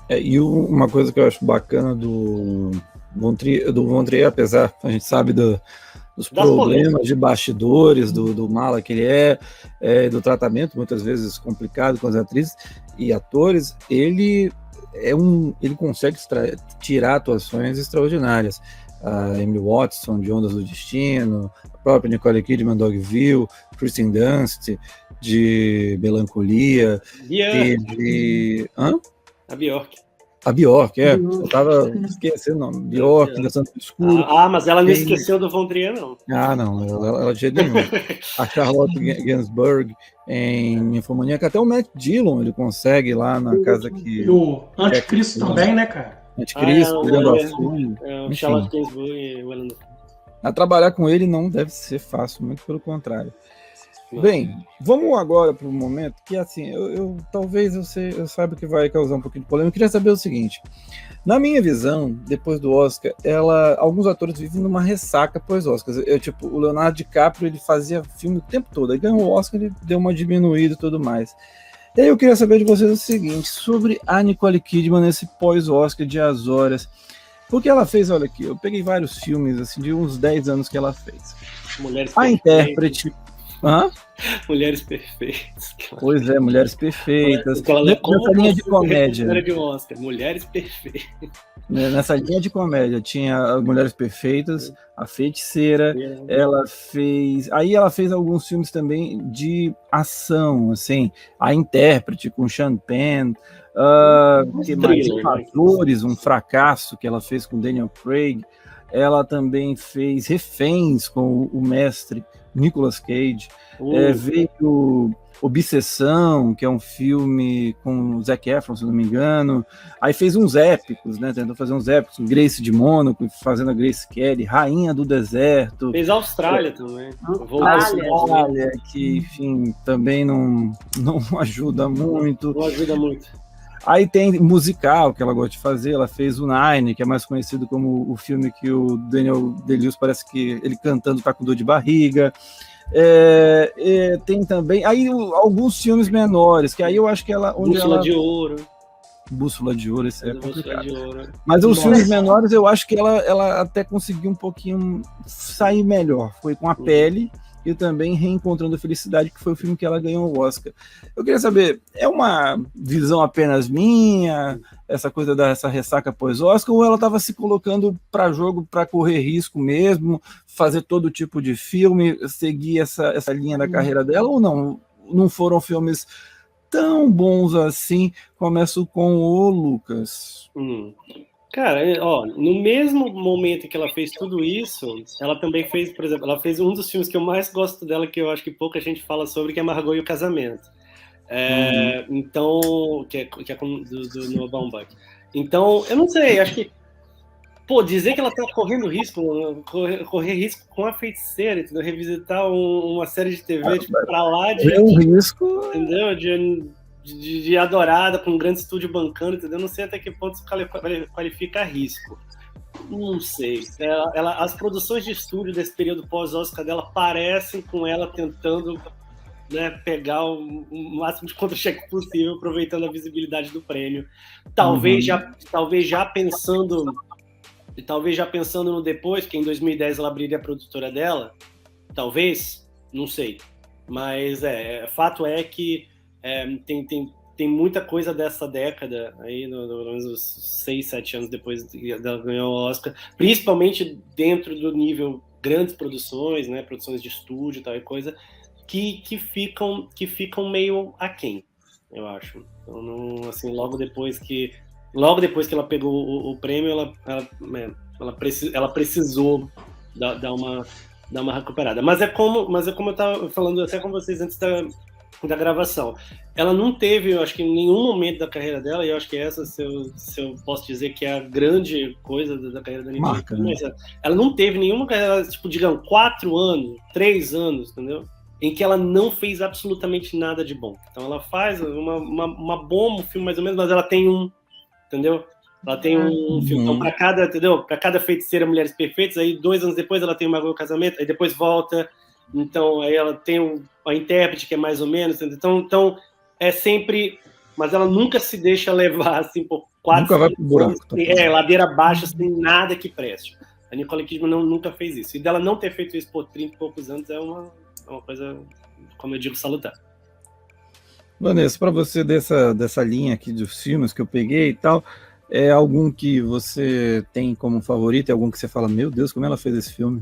Speaker 5: E uma coisa que eu acho bacana do Von Trier, apesar, a gente sabe dos problemas de bastidores, do mala que ele do tratamento muitas vezes complicado com as atrizes e atores, ele consegue tirar atuações extraordinárias. A Emily Watson, de Ondas do Destino, a própria Nicole Kidman, Dogville, Kristen Dunst, de Melancolia,
Speaker 3: A Bjork.
Speaker 5: A Bjork, eu tava esquecendo o nome. Bjork, Dançando no Escuro.
Speaker 3: Mas ela não esqueceu do Von Trier, não.
Speaker 5: Não, ela de jeito nenhum. A Charlotte Gainsbourg em Ninfomaníaca, até o Matt Dillon ele consegue lá na casa que...
Speaker 4: E o Anticristo também, né, cara?
Speaker 5: Anticristo, Olhando ao Fundo.
Speaker 3: Charlotte Gainsbourg e o Ellen.
Speaker 5: A trabalhar com ele não deve ser fácil, muito pelo contrário. Bem, vamos agora para um momento que, assim, talvez eu saiba que vai causar um pouquinho de polêmica. Eu queria saber o seguinte: na minha visão, depois do Oscar, alguns atores vivem numa ressaca pós-Oscar. Tipo, o Leonardo DiCaprio, ele fazia filme o tempo todo, aí ganhou o Oscar, ele deu uma diminuída e tudo mais. E aí eu queria saber de vocês o seguinte, sobre a Nicole Kidman nesse pós-Oscar de As Horas. Porque ela fez, olha aqui, eu peguei vários filmes, assim, de uns 10 anos que ela fez. A intérprete...
Speaker 3: Mulheres Perfeitas.
Speaker 5: Pois é, Mulheres Perfeitas.
Speaker 3: Nessa
Speaker 5: linha de comédia.
Speaker 3: De Oscar, Mulheres Perfeitas.
Speaker 5: Nessa linha de comédia tinha as Mulheres Perfeitas, A Feiticeira. Ela fez alguns filmes também de ação, assim, A Intérprete com Sean Penn. Que mais? Invasores, um fracasso que ela fez com Daniel Craig. Ela também fez Reféns com o mestre Nicolas Cage. Veio Obsessão, que é um filme com o Zac Efron, se não me engano. Aí fez uns épicos, né? Tentou fazer uns épicos, Grace de Mônaco, fazendo a Grace Kelly, Rainha do Deserto.
Speaker 3: Fez a Austrália também.
Speaker 5: Austrália, que, enfim, também não ajuda muito.
Speaker 3: Não ajuda muito.
Speaker 5: Aí tem musical, que ela gosta de fazer, ela fez o Nine, que é mais conhecido como o filme que o Daniel Day-Lewis parece que ele cantando tá com dor de barriga. Tem também aí alguns filmes menores, que aí eu acho que ela...
Speaker 3: Bússola de Ouro.
Speaker 5: Bússola de Ouro, isso é complicado. Mas os filmes menores eu acho que ela até conseguiu um pouquinho sair melhor. Foi com A Pele e também Reencontrando a Felicidade, que foi o filme que ela ganhou o Oscar. Eu queria saber, é uma visão apenas minha, essa coisa dessa ressaca pós-Oscar, ou ela estava se colocando para jogo para correr risco mesmo, fazer todo tipo de filme, seguir essa linha da carreira dela, ou não foram filmes tão bons assim? Começo com o Lucas.
Speaker 3: Cara, no mesmo momento que ela fez tudo isso, ela também fez, por exemplo, ela fez um dos filmes que eu mais gosto dela, que eu acho que pouca gente fala sobre, que é Margot e o Casamento. Então, que é do Noah Baumbach. Então, eu não sei, acho que dizer que ela tá correndo risco, correr risco com A Feiticeira, entendeu? Revisitar uma série de TV, tipo, pra lá de...
Speaker 5: É um risco...
Speaker 3: Entendeu? De adorada, com um grande estúdio bancando, entendeu? Não sei até que ponto isso qualifica risco. Não sei. As produções de estúdio desse período pós-Oscar dela parecem com ela tentando, né, pegar o máximo de contra-cheque possível, aproveitando a visibilidade do prêmio. Talvez já pensando no depois, que em 2010 ela abriria a produtora dela. Talvez, não sei. Mas fato é que tem muita coisa dessa década, aí, pelo menos uns 6, 7 anos depois dela ganhar o Oscar, principalmente dentro do nível grandes produções, né, produções de estúdio e tal e coisa, que ficam meio aquém, eu acho. Então, não, assim, logo depois que ela pegou o prêmio, ela precisou dar uma recuperada. Mas é como eu estava falando até com vocês antes da gravação. Ela não teve, eu acho que em nenhum momento da carreira dela, e eu acho que essa, se eu posso dizer que é a grande coisa da carreira da Nicole Kidman, ela não teve nenhuma carreira, tipo, digamos, 4 anos, 3 anos, entendeu? Em que ela não fez absolutamente nada de bom. Então ela faz um filme mais ou menos, mas ela tem entendeu? Ela tem um filme, então para cada Feiticeira Mulheres Perfeitas, aí 2 anos depois ela tem o Mago do Casamento, aí depois volta, então aí ela tem a intérprete, que é mais ou menos, então é sempre, mas ela nunca se deixa levar, assim, por 4
Speaker 5: nunca vai pro buraco.
Speaker 3: Ladeira abaixo, sem nada que preste. A Nicole Kidman nunca fez isso, e dela não ter feito isso por 30 e poucos anos é uma coisa, como eu digo, salutar.
Speaker 5: Vanessa, para você dessa linha aqui dos filmes que eu peguei e tal, é algum que você tem como favorito? É algum que você fala, meu Deus, como ela fez esse filme?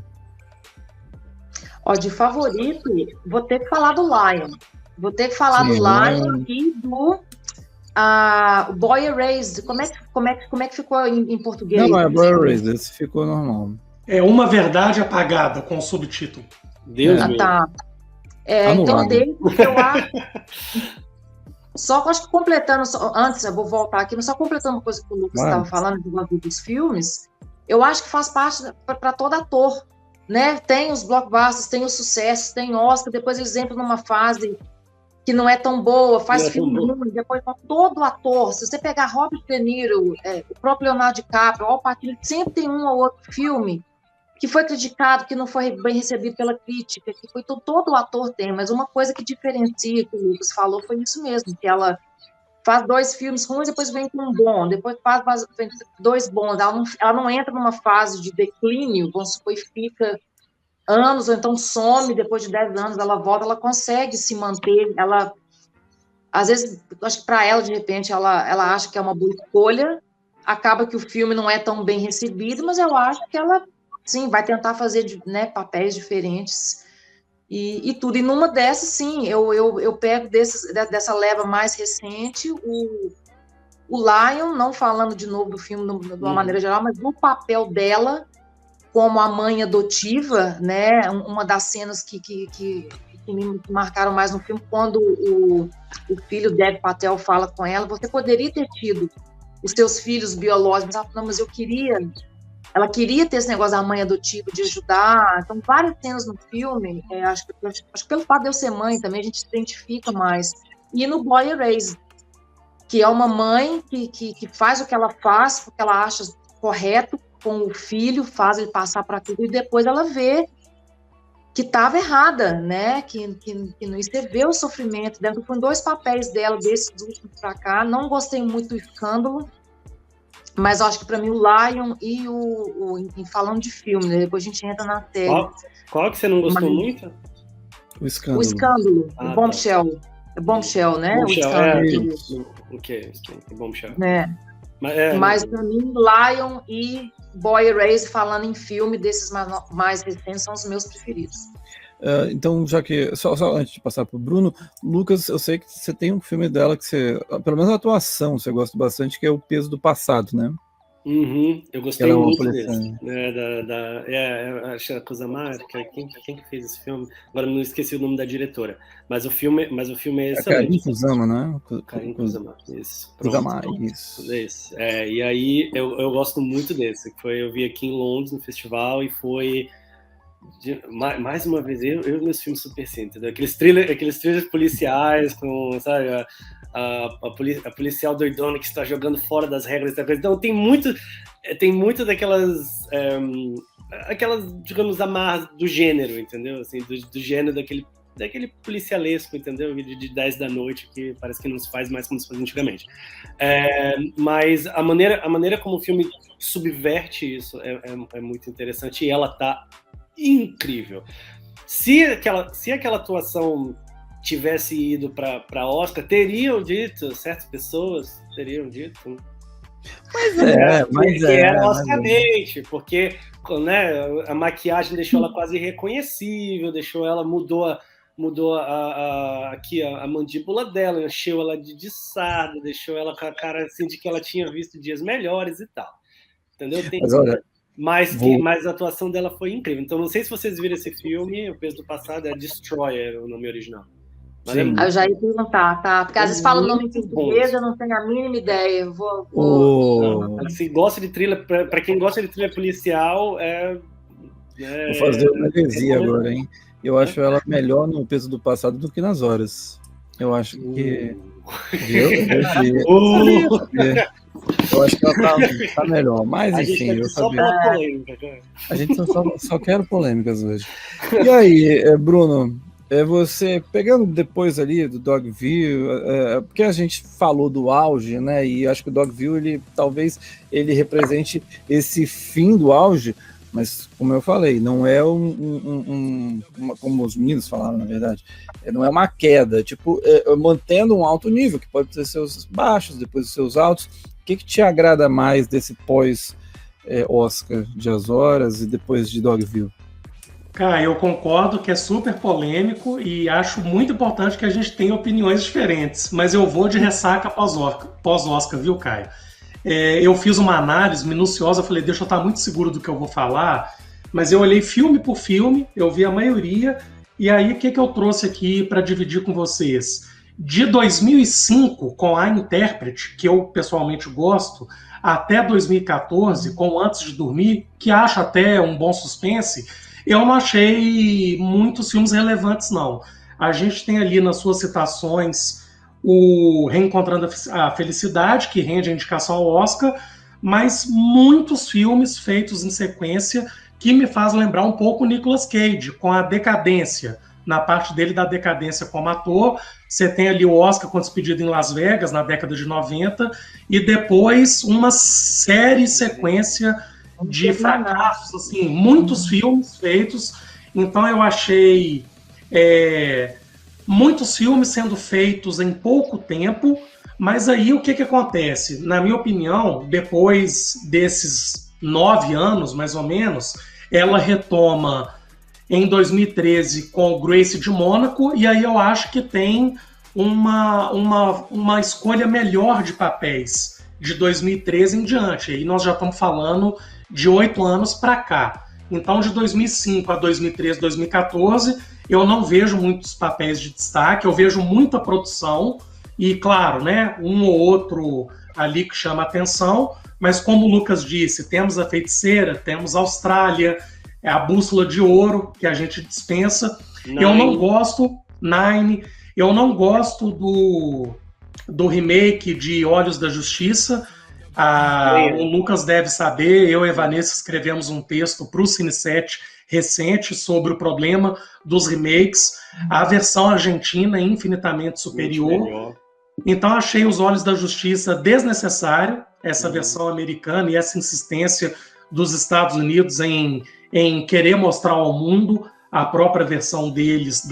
Speaker 2: Ó, de favorito, vou ter que falar do Lion. Vou ter que falar do Lion e do Boy Erased. Como é que ficou em português?
Speaker 5: Não, é Boy Erased, esse ficou normal.
Speaker 4: É Uma Verdade Apagada, com o subtítulo.
Speaker 3: Deus meu.
Speaker 2: Tá. Então, dele, eu acho... Só que eu acho que completando, antes eu vou voltar aqui, mas só completando uma coisa que o Lucas estava falando dos filmes, eu acho que faz parte para todo ator, né? Tem os blockbusters, tem os sucessos, tem Oscar, depois eles entram numa fase que não é tão boa, faz filme ruim, depois todo ator, se você pegar Robert De Niro, o próprio Leonardo DiCaprio, Al Pacino, sempre tem um ou outro filme que foi criticado, que não foi bem recebido pela crítica, que foi todo ator tem, mas uma coisa que diferencia, que o Lucas falou, foi isso mesmo, que ela faz 2 filmes ruins, depois vem com um bom, depois faz 2 bons, ela não entra numa fase de declínio, vamos supor, e fica anos, ou então some, depois de 10 anos ela volta, ela consegue se manter, ela, às vezes, acho que para ela, de repente, ela acha que é uma boa escolha, acaba que o filme não é tão bem recebido, mas eu acho que ela sim, vai tentar fazer, né, papéis diferentes e tudo. E numa dessas, sim, eu pego dessa leva mais recente, o Lion, não falando de novo do filme de uma maneira geral, mas no papel dela como a mãe adotiva, né, uma das cenas que me marcaram mais no filme, quando o filho Dev Patel fala com ela, você poderia ter tido os seus filhos biológicos, não, mas ela queria ter esse negócio da mãe adotiva, de ajudar. Então, várias cenas no filme, acho que pelo fato de eu ser mãe também, a gente se identifica mais. E no Boy Erased, que é uma mãe que faz o que ela faz, porque ela acha correto com o filho, faz ele passar para tudo, e depois ela vê que estava errada, né? Que não, você vê o sofrimento dela. Foram 2 papéis dela, desses últimos para cá. Não gostei muito do Escândalo, mas eu acho que para mim o Lion e falando de filme, né? Depois a gente entra na série.
Speaker 3: Qual que você não gostou muito?
Speaker 5: O Escândalo.
Speaker 2: O Escândalo, o Bombshell.
Speaker 3: Tá.
Speaker 2: É Bombshell, né?
Speaker 3: Bombshell,
Speaker 2: o Escândalo.
Speaker 3: O que é Bombshell?
Speaker 2: Mas para mim, Lion e Boy Erased, falando em filme, desses mais recentes, são os meus preferidos.
Speaker 5: Então, já que, só antes de passar para o Bruno, Lucas, eu sei que você tem um filme dela que você, pelo menos a atuação, você gosta bastante, que é O Peso do Passado, né?
Speaker 3: Eu gostei muito desse. Acho que a Kusamar, quem que fez esse filme? Agora não esqueci o nome da diretora. Mas o filme é excelente.
Speaker 5: Karin Kusama, né?
Speaker 3: Karin Kusama, isso.
Speaker 5: Kusama, isso.
Speaker 3: E aí eu gosto muito desse. Eu vi aqui em Londres, no festival, e foi... mais uma vez, eu e meus filmes super sim, entendeu? Aqueles thrillers policiais com, sabe, a policial doidona que está jogando fora das regras, então tem muito daquelas digamos, amarras do gênero, entendeu? Assim, do gênero daquele policialesco, entendeu? De 10 da noite, que parece que não se faz mais como se fazia antigamente. Mas a maneira como o filme subverte isso é muito interessante, e ela tá incrível. Se aquela atuação tivesse ido para Oscar, certas pessoas teriam dito.
Speaker 5: Mas
Speaker 3: era Oscar-bait, porque, né, a maquiagem deixou ela quase irreconhecível, mudou aqui a mandíbula dela, encheu ela de sarda, deixou ela com a cara assim de que ela tinha visto dias melhores e tal. Entendeu? Mas a atuação dela foi incrível. Então, não sei se vocês viram esse filme, O Peso do Passado, é Destroyer, o nome original.
Speaker 2: Eu já ia perguntar, tá? Porque às vezes fala o nome em português, eu não tenho a mínima ideia.
Speaker 3: Se gosta de thriller, para quem gosta de thriller policial,
Speaker 5: vou fazer uma heresia agora, hein? Eu acho ela melhor no Peso do Passado do que nas Horas. Eu acho que. Eu acho que ela tá melhor. Mas enfim, eu sabia. A gente só quer polêmicas hoje. E aí, Bruno? Você, pegando depois ali do Dogville, porque a gente falou do auge, né, e acho que o Dogville, talvez ele represente esse fim do auge, mas como eu falei, não é como os meninos falaram, na verdade, não é uma queda, tipo, mantendo um alto nível, que pode ter seus baixos, depois os seus altos. O que te agrada mais desse pós-Oscar de As Horas e depois de Dogville?
Speaker 4: Cara, eu concordo que é super polêmico e acho muito importante que a gente tenha opiniões diferentes, mas eu vou de ressaca pós-Oscar, viu, Caio? Eu fiz uma análise minuciosa, falei, deixa eu estar muito seguro do que eu vou falar, mas eu olhei filme por filme, eu vi a maioria, e aí o que eu trouxe aqui para dividir com vocês? De 2005, com A Intérprete, que eu pessoalmente gosto, até 2014, com Antes de Dormir, que acho até um bom suspense, eu não achei muitos filmes relevantes, não. A gente tem ali nas suas citações o Reencontrando a Felicidade, que rende a indicação ao Oscar, mas muitos filmes feitos em sequência que me faz lembrar um pouco o Nicolas Cage, com a Decadência. Na parte dele da decadência como ator, você tem ali o Oscar com Despedida em Las Vegas, na década de 90, e depois uma sequência de fracassos, assim, muitos filmes feitos. Então eu achei muitos filmes sendo feitos em pouco tempo, mas aí o que acontece? Na minha opinião, depois desses 9 anos, mais ou menos, ela retoma em 2013 com o Gracie de Mônaco, e aí eu acho que tem uma escolha melhor de papéis de 2013 em diante. Aí nós já estamos falando de 8 anos para cá. Então, de 2005 a 2013, 2014, eu não vejo muitos papéis de destaque, eu vejo muita produção, e claro, né, um ou outro ali que chama atenção, mas como o Lucas disse, temos A Feiticeira, temos a Austrália, A Bússola de Ouro, que a gente dispensa. Eu não gosto, eu não gosto do remake de Olhos da Justiça. O Lucas deve saber, eu e a Vanessa escrevemos um texto para o Cine7 recente sobre o problema dos remakes. A versão argentina é infinitamente superior. Então achei Os Olhos da Justiça desnecessário, essa versão americana e essa insistência dos Estados Unidos em querer mostrar ao mundo a própria versão deles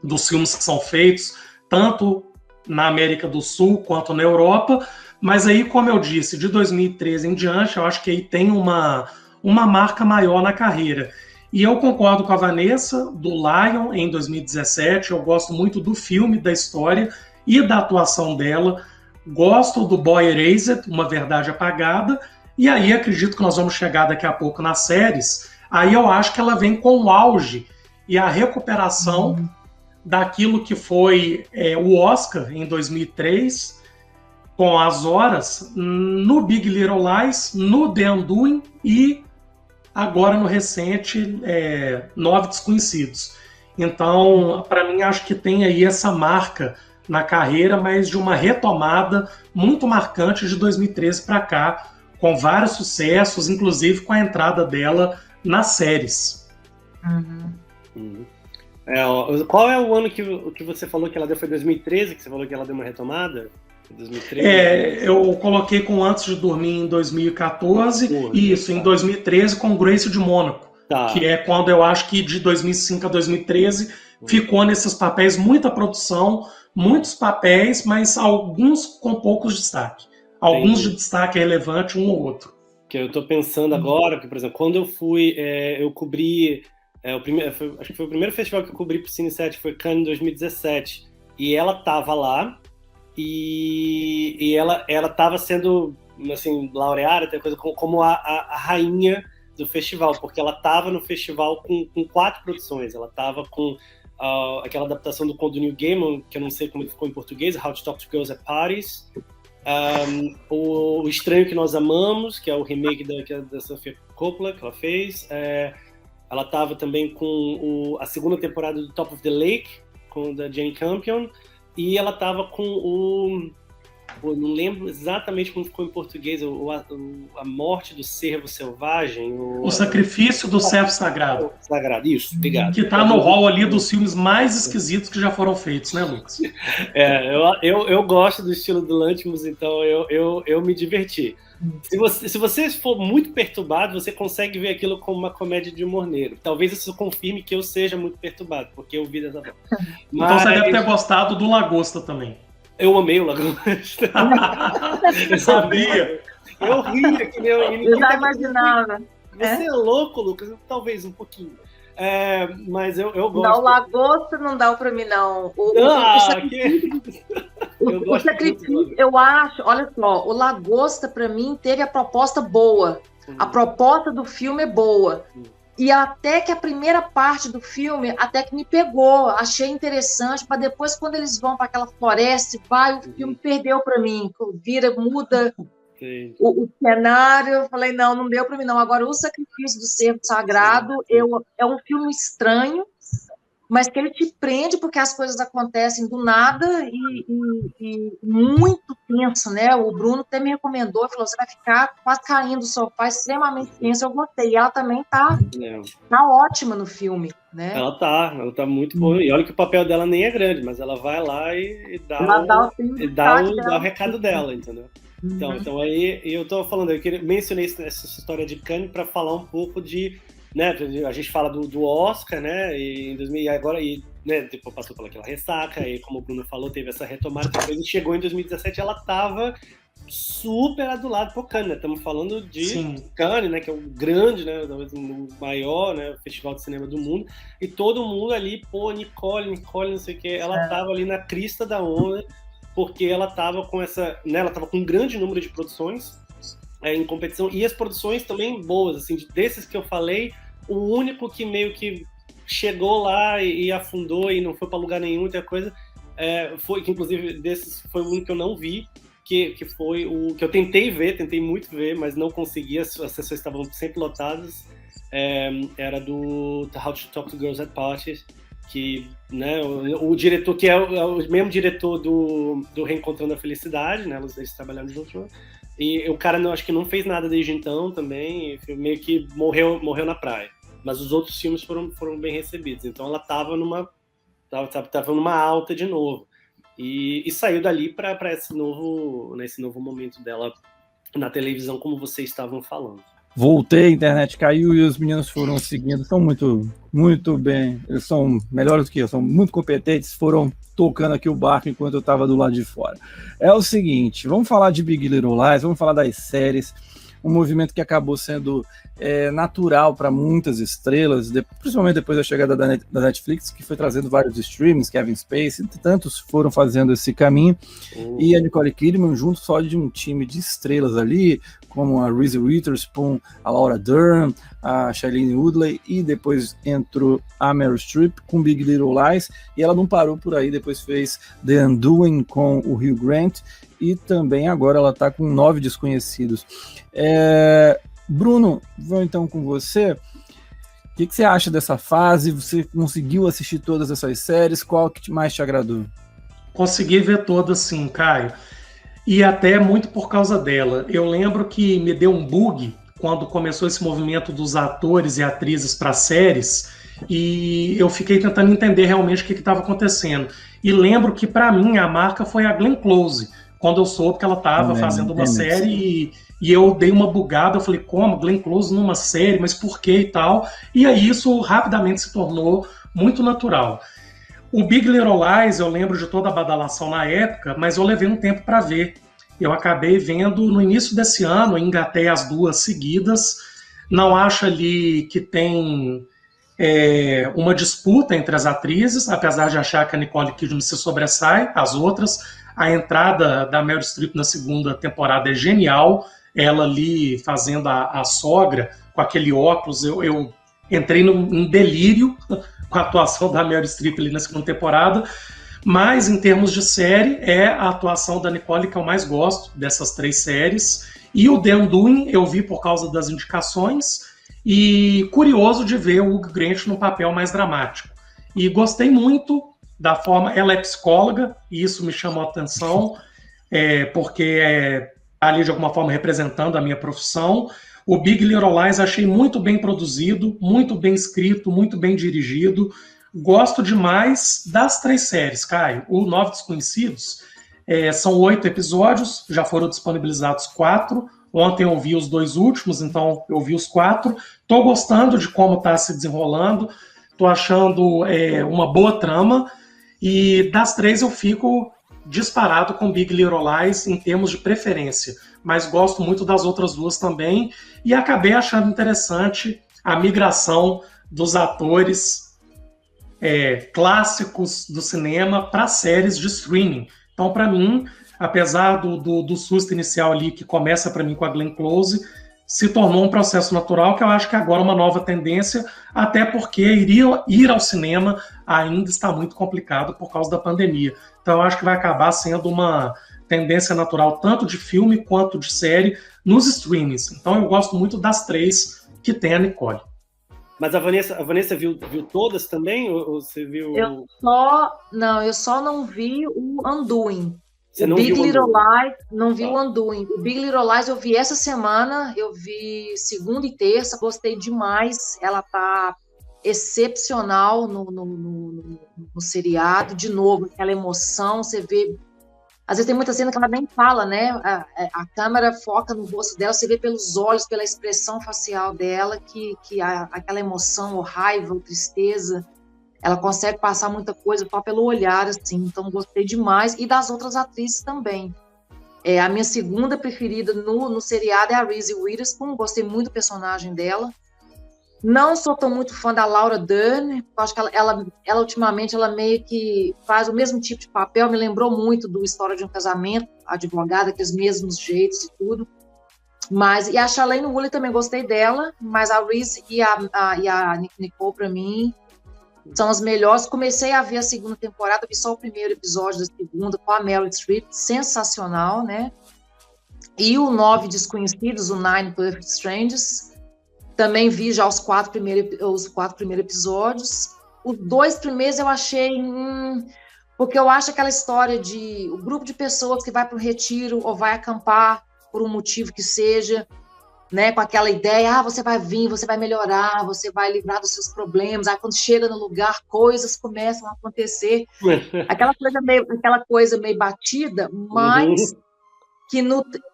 Speaker 4: dos filmes que são feitos, tanto na América do Sul quanto na Europa. Mas aí, como eu disse, de 2013 em diante, eu acho que aí tem uma marca maior na carreira. E eu concordo com a Vanessa, do Lion, em 2017. Eu gosto muito do filme, da história e da atuação dela. Gosto do Boy Erased, Uma Verdade Apagada. E aí acredito que nós vamos chegar daqui a pouco nas séries. Aí eu acho que ela vem com o auge e a recuperação daquilo que foi o Oscar em 2003, com As Horas, no Big Little Lies, no The Undoing e agora no recente 9 Desconhecidos. Então, para mim, acho que tem aí essa marca na carreira, mas de uma retomada muito marcante de 2013 para cá, com vários sucessos, inclusive com a entrada dela nas séries.
Speaker 3: Qual é o ano que você falou que ela deu? Foi 2013 que você falou que ela deu uma retomada? 2013?
Speaker 4: Eu coloquei com Antes de Dormir em 2014, isso, em 2013 com Gracie de Mônaco, que é quando eu acho que de 2005 a 2013 ficou nesses papéis, muita produção, muitos papéis, mas alguns com poucos destaque. Alguns de destaque relevante, um ou outro.
Speaker 3: Que eu tô pensando agora, que, por exemplo, quando eu fui, eu cobri, acho que foi o primeiro festival que eu cobri pro Cine7, foi Cannes em 2017, e ela tava lá, e ela tava sendo, assim, laureada, coisa, como a rainha do festival, porque ela tava no festival com 4 produções. Ela tava com aquela adaptação do conto do Neil Gaiman, que eu não sei como ele ficou em português, How to Talk to Girls at Parties, o Estranho que Nós Amamos, que é o remake da Sofia Coppola, que ela fez. Ela tava também com a segunda temporada do Top of the Lake, com da Jane Campion, e ela tava com eu não lembro exatamente como ficou em português, a morte do cervo selvagem.
Speaker 4: O sacrifício do servo sagrado.
Speaker 3: Sagrado, isso, obrigado.
Speaker 4: Que tá no hall ali dos filmes mais esquisitos que já foram feitos, né, Lucas?
Speaker 3: Eu gosto do estilo do Lanthimos, então eu me diverti. Se você for muito perturbado, você consegue ver aquilo como uma comédia de humor negro. Talvez isso confirme que eu seja muito perturbado, porque eu vi dessa forma.
Speaker 4: Então você deve ter gostado do Lagosta também.
Speaker 3: Eu amei o Lagosta.
Speaker 4: Eu sabia.
Speaker 3: Eu ria que nem
Speaker 2: eu já imaginava.
Speaker 3: Você é louco, Lucas? Talvez um pouquinho. Mas eu gosto.
Speaker 2: Não, o Lagosta não dá pra mim, não. O sacrifício, eu acho, olha só, o Lagosta, pra mim, teve a proposta boa. A proposta do filme é boa. E até que a primeira parte do filme, até que me pegou, achei interessante, para depois, quando eles vão para aquela floresta, o filme perdeu para mim, muda o cenário, eu falei, não deu para mim não. Agora, O Sacrifício do Cervo Sagrado é um filme estranho, mas que ele te prende porque as coisas acontecem do nada e muito tenso, né? O Bruno até me recomendou, falou, você vai ficar quase caindo do sofá, extremamente tenso, eu gostei. E ela também tá ótima no filme, né?
Speaker 3: Ela tá muito boa. E olha que o papel dela nem é grande, mas ela vai lá e dá o recado dela, entendeu? Então aí eu tô falando, mencionei essa história de Cannes para falar um pouco de, né, a gente fala do Oscar, né, e em 2000, e agora, né, depois passou por aquela ressaca, e como o Bruno falou, teve essa retomada, depois chegou em 2017, ela tava super adulada por Cannes, né, estamos falando de Cannes, né, que é o grande, né, talvez o maior, né, festival de cinema do mundo, e todo mundo ali, Nicole, não sei o que, ela tava ali na crista da onda, porque ela tava com ela tava com um grande número de produções, em competição, e as produções também boas, assim, desses que eu falei, o único que meio que chegou lá e afundou e não foi para lugar nenhum, outra coisa, foi que inclusive desses foi o único que eu não vi, que foi o que eu tentei muito ver, mas não consegui, as sessões estavam sempre lotadas, era do How to Talk to Girls at Parties, que, né, o diretor, que é o mesmo diretor do Reencontrando a Felicidade, né, eles trabalharam juntos, e o cara acho que não fez nada desde então também, e meio que morreu na praia. Mas os outros filmes foram bem recebidos. Então ela tava numa alta de novo. E saiu dali para esse novo momento dela na televisão, como vocês estavam falando.
Speaker 5: Voltei, a internet caiu e os meninos foram seguindo. Estão muito, muito bem. Eles são melhores do que eu, são muito competentes. Foram tocando aqui o barco enquanto eu estava do lado de fora. É o seguinte, vamos falar de Big Little Lies, vamos falar das séries, um movimento que acabou sendo natural para muitas estrelas, principalmente depois da chegada da Netflix, que foi trazendo vários streamings, Kevin Spacey, tantos foram fazendo esse caminho, e a Nicole Kidman, junto só de um time de estrelas ali, como a Reese Witherspoon, a Laura Dern, a Shailene Woodley, e depois entrou a Meryl Streep com Big Little Lies, e ela não parou por aí, depois fez The Undoing com o Hugh Grant, e também agora ela está com 9 Desconhecidos. Bruno, vou então com você. O que você acha dessa fase? Você conseguiu assistir todas essas séries? Qual que mais te agradou?
Speaker 4: Consegui ver todas, sim, Caio. E até muito por causa dela. Eu lembro que me deu um bug quando começou esse movimento dos atores e atrizes para séries, e eu fiquei tentando entender realmente o que estava acontecendo. E lembro que, para mim, a marca foi a Glenn Close, quando eu soube que ela estava fazendo uma série, e eu dei uma bugada, eu falei, como? Glenn Close numa série, mas por quê e tal? E aí isso rapidamente se tornou muito natural. O Big Little Lies, eu lembro de toda a badalação na época, mas eu levei um tempo para ver. Eu acabei vendo no início desse ano, engatei as duas seguidas. Não acho ali que tem uma disputa entre as atrizes, apesar de achar que a Nicole Kidman se sobressai às outras. A entrada da Meryl Streep na segunda temporada é genial. Ela ali fazendo a sogra com aquele óculos, eu entrei em delírio com a atuação da Meryl Streep ali na segunda temporada. Mas, em termos de série, é a atuação da Nicole que eu mais gosto dessas 3 séries. E o The Undoing eu vi por causa das indicações e curioso de ver o Hugh Grant no papel mais dramático. E gostei muito da forma... Ela é psicóloga e isso me chamou a atenção, porque ali de alguma forma representando a minha profissão. O Big Little Lies achei muito bem produzido, muito bem escrito, muito bem dirigido. Gosto demais das 3 séries, Caio. O 9 Desconhecidos são 8 episódios, já foram disponibilizados 4. Ontem eu vi os 2 últimos, então eu vi os 4. Estou gostando de como está se desenrolando, estou achando uma boa trama. E das 3 eu fico disparado com Big Little Lies em termos de preferência, mas gosto muito das outras 2 também. E acabei achando interessante a migração dos atores clássicos do cinema para séries de streaming. Então, para mim, apesar do susto inicial ali, que começa para mim com a Glenn Close, se tornou um processo natural que eu acho que agora é uma nova tendência, até porque ir ao cinema ainda está muito complicado por causa da pandemia. Então, eu acho que vai acabar sendo uma tendência natural tanto de filme quanto de série nos streamings. Então, eu gosto muito das 3 que tem a Nicole.
Speaker 3: Mas a Vanessa viu todas também? Ou você viu...
Speaker 2: Eu só não vi o Undoing.
Speaker 3: Você
Speaker 2: o
Speaker 3: não
Speaker 2: Big
Speaker 3: viu
Speaker 2: Little
Speaker 3: Undoing?
Speaker 2: Lies, não vi o Undoing. O Big Little Lies eu vi essa semana, eu vi segunda e terça, gostei demais. Ela tá excepcional no seriado. De novo, aquela emoção, você vê... Às vezes tem muita cena que ela nem fala, né? A câmera foca no rosto dela, você vê pelos olhos, pela expressão facial dela, que aquela emoção, ou raiva, ou tristeza, ela consegue passar muita coisa só pelo olhar, assim. Então, gostei demais. E das outras atrizes também. A minha segunda preferida no seriado é a Reese Witherspoon, gostei muito do personagem dela. Não sou tão muito fã da Laura Dern, acho que ela ultimamente ela meio que faz o mesmo tipo de papel, me lembrou muito do História de um Casamento, a advogada, que os mesmos jeitos e tudo. E a Shailene Woodley também gostei dela, mas a Reese e a Nicole, para mim, são as melhores. Comecei a ver a segunda temporada, vi só o primeiro episódio da segunda, com a Meryl Streep, sensacional, né? E o 9 Desconhecidos, o 9 Perfect Strangers, também vi já os 4 primeiros episódios. Os 2 primeiros eu achei... porque eu acho aquela história de o grupo de pessoas que vai para o retiro ou vai acampar por um motivo que seja, né, com aquela ideia, você vai vir, você vai melhorar, você vai livrar dos seus problemas. Aí quando chega no lugar, coisas começam a acontecer. Aquela coisa meio batida, mas que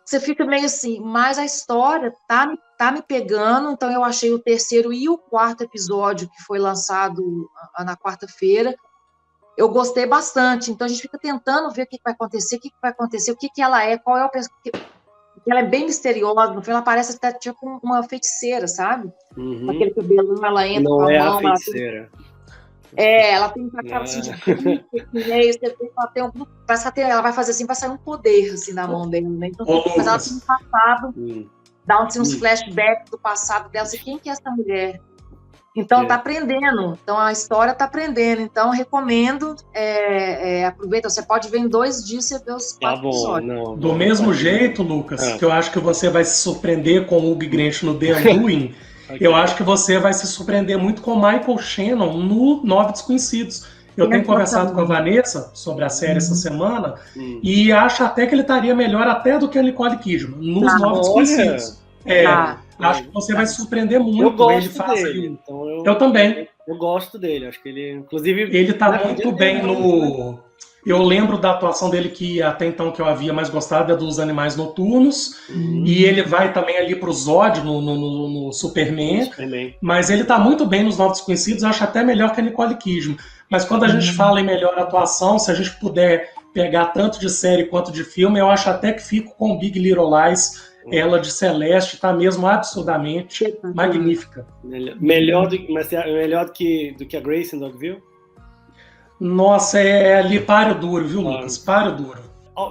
Speaker 2: você fica meio assim, mas a história tá me pegando. Então eu achei o 3º e o 4º episódio, que foi lançado na quarta-feira, eu gostei bastante. Então a gente fica tentando ver o que vai acontecer, o que ela é, qual é o... Ela é bem misteriosa, no fim ela parece até tipo uma feiticeira, sabe? Com aquele cabelão, ela entra
Speaker 3: não
Speaker 2: com a
Speaker 3: é
Speaker 2: mão.
Speaker 3: A feiticeira.
Speaker 2: Ela tem uma cara assim de parece que ela vai fazer assim, vai sair um poder assim na mão dela, né? Então, mas ela tem um passado, dá uns flashbacks do passado dela, assim, quem que é essa mulher? Então tá aprendendo, então a história tá aprendendo, então recomendo, aproveita, você pode ver em 2 dias, você vê os 4 episódios.
Speaker 4: Do mesmo jeito, Lucas, que eu acho que você vai se surpreender com o Hugh Grant no The Undoing, eu acho que você vai se surpreender muito com o Michael Shannon no 9 Desconhecidos. Eu tenho conversado com a Vanessa sobre a série essa semana e acho até que ele estaria melhor até do que a Nicole Kidman nos 9 Desconhecidos. Acho que você vai se surpreender muito.
Speaker 3: Eu gosto dele. Então
Speaker 4: eu também.
Speaker 3: Eu gosto dele. Acho que ele, inclusive...
Speaker 4: Ele tá muito bem no... Eu lembro da atuação dele que até então que eu havia mais gostado é dos Animais Noturnos. E ele vai também ali pro Zod no Superman. Mas ele tá muito bem nos Novos Desconhecidos, acho até melhor que a Nicole Kidman. Mas quando a gente fala em melhor atuação, se a gente puder pegar tanto de série quanto de filme, eu acho até que fico com Big Little Lies. Ela de Celeste tá mesmo absurdamente magnífica.
Speaker 3: Melhor do que a Grace em Dogville?
Speaker 4: Nossa, é ali páreo duro, viu, Lucas? Páreo duro.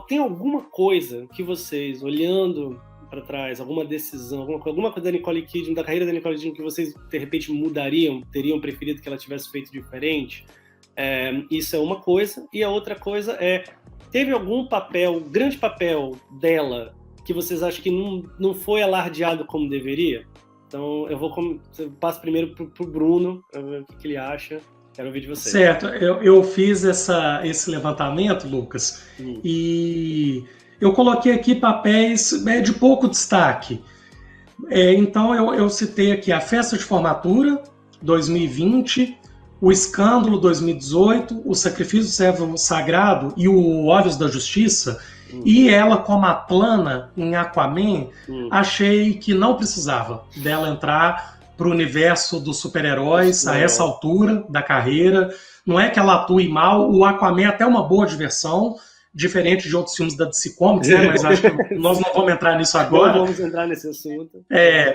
Speaker 3: Tem alguma coisa que vocês, olhando para trás, alguma decisão, alguma coisa da Nicole Kidman, da carreira da Nicole Kidman, que vocês, de repente, mudariam, teriam preferido que ela tivesse feito diferente? Isso é uma coisa. E a outra coisa teve algum grande papel dela, que vocês acham que não foi alardeado como deveria? Então, eu passo primeiro pro Bruno, para ver o que ele acha. Quero ouvir de vocês.
Speaker 4: Certo, eu fiz esse levantamento, Lucas, e eu coloquei aqui papéis de pouco destaque. Então, eu citei aqui a Festa de Formatura, 2020, o Escândalo, 2018, o Sacrifício do Servo Sagrado e o Olhos da Justiça, e ela como Atlana em Aquaman, achei que não precisava dela entrar para o universo dos super-heróis a essa altura da carreira. Não é que ela atue mal, o Aquaman é até uma boa diversão, diferente de outros filmes da DC Comics, né? Mas acho que nós não vamos entrar nisso agora.
Speaker 3: Não vamos entrar nesse assunto.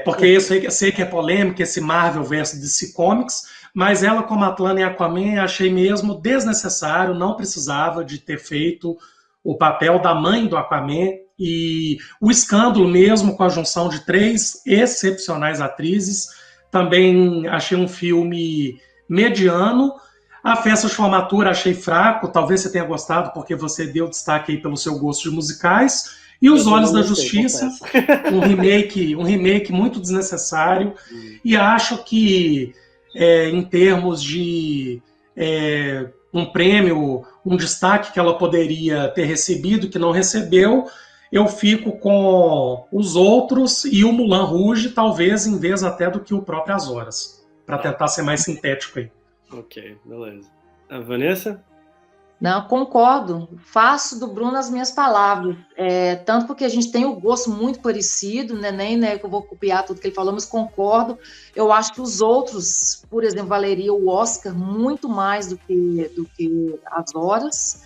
Speaker 4: Porque eu sei que é polêmico, esse Marvel versus DC Comics, mas ela como Atlana em Aquaman achei mesmo desnecessário, não precisava de ter feito o papel da mãe do Aquaman, e o Escândalo mesmo, com a junção de 3 excepcionais atrizes. Também achei um filme mediano. A Festa de Formatura achei fraco, talvez você tenha gostado porque você deu destaque aí pelo seu gosto de musicais. E Os Olhos da Justiça, um remake muito desnecessário. E acho que em termos de um prêmio, um destaque que ela poderia ter recebido, que não recebeu, eu fico com Os Outros e o Moulin Rouge, talvez em vez até do que o próprio As Horas, para tentar ser mais sintético aí.
Speaker 3: Ok, beleza. A Vanessa?
Speaker 2: Não, concordo. Faço do Bruno as minhas palavras. Tanto porque a gente tem o gosto muito parecido, né? Nem que eu vou copiar tudo que ele falou, mas concordo. Eu acho que Os Outros, por exemplo, valeria o Oscar muito mais do que As Horas.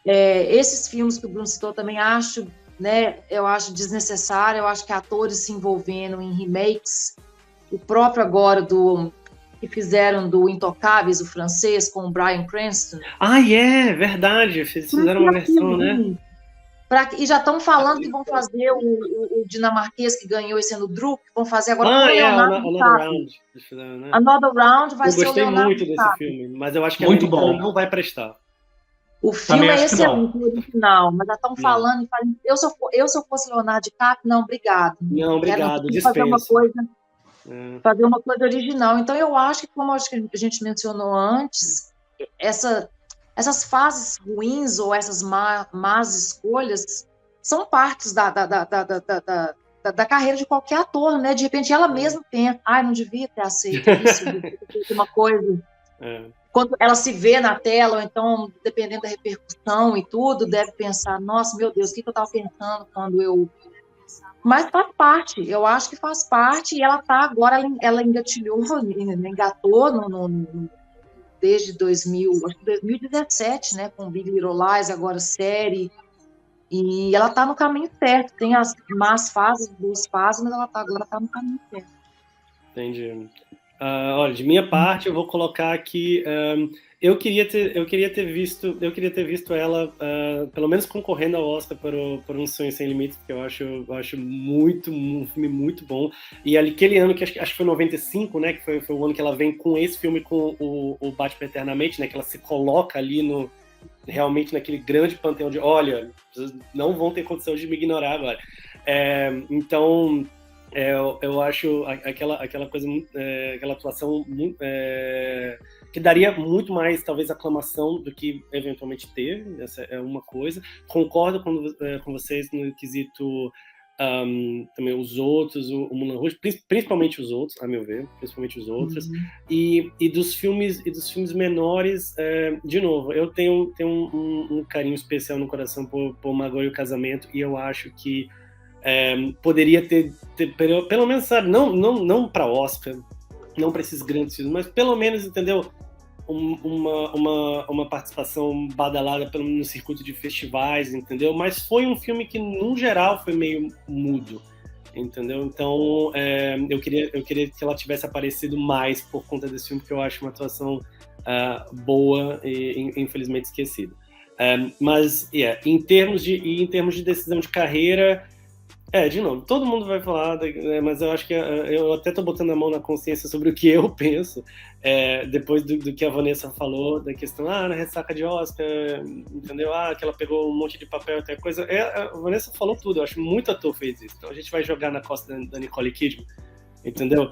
Speaker 2: Esses filmes que o Bruno citou também acho, né? Eu acho desnecessário. Eu acho que atores se envolvendo em remakes, o próprio agora que fizeram do Intocáveis, o francês, com o Bryan Cranston.
Speaker 3: Verdade, fizeram uma versão, né?
Speaker 2: E já estão falando que vão fazer o dinamarquês que ganhou esse ano, o Druck, vão fazer agora com o Leonardo DiCaprio. Another Round vai ser o Leonardo DiCaprio.
Speaker 3: Eu gostei muito desse filme, mas eu acho que
Speaker 4: muito bom.
Speaker 3: Não vai prestar.
Speaker 2: O filme é excelente, o original, mas já estão falando, se eu fosse Leonardo DiCaprio, não, obrigado.
Speaker 3: Não, obrigado,
Speaker 2: dispensa. Fazer uma coisa original. Então, eu acho que, como acho que a gente mencionou antes, essas fases ruins ou essas más escolhas são partes da carreira de qualquer ator, né? De repente, ela mesma pensa, não devia ter aceito isso, devia ter feito uma coisa. Quando ela se vê na tela, ou então, dependendo da repercussão e tudo, deve pensar, nossa, meu Deus, o que eu estava pensando quando eu... Mas faz parte, eu acho que faz parte, e ela tá agora, ela engatou desde 2017, né, com Big Little Lies, agora série, e ela tá no caminho certo, tem as más fases, boas fases, mas ela agora tá no caminho certo.
Speaker 3: Entendi. Olha, de minha parte, eu vou colocar aqui. Eu queria ter visto ela, pelo menos concorrendo ao Oscar por Um Sonho Sem Limites, porque eu acho um filme muito bom. E aquele ano, que acho que foi 95, né, que foi o ano que ela vem com esse filme, com o Batman Eternamente, né, que ela se coloca ali realmente naquele grande panteão de, olha, vocês não vão ter condição de me ignorar agora. Então... eu acho aquela coisa, aquela atuação que daria muito mais, talvez, aclamação do que eventualmente teve. Essa é uma coisa. Concordo com vocês no quesito também os outros, o Moulin Rouge, principalmente os outros, a meu ver, e dos filmes menores, de novo, eu tenho um carinho especial no coração por Magnolia e o Casamento, e eu acho que poderia ter pelo menos, sabe, não para Oscar, não para esses grandes filmes, mas pelo menos, entendeu, uma participação badalada no circuito de festivais, entendeu? Mas foi um filme que, no geral, foi meio mudo, entendeu? Então, eu queria que ela tivesse aparecido mais por conta desse filme, que eu acho uma atuação boa e, infelizmente, esquecida. Mas, em termos de decisão de carreira, de novo, todo mundo vai falar, mas eu acho que eu até tô botando a mão na consciência sobre o que eu penso, depois do que a Vanessa falou, da questão, na ressaca de Oscar, entendeu? Que ela pegou um monte de papel, até coisa. A Vanessa falou tudo, eu acho muito ator fez isso. Então a gente vai jogar na costa da Nicole Kidman, entendeu?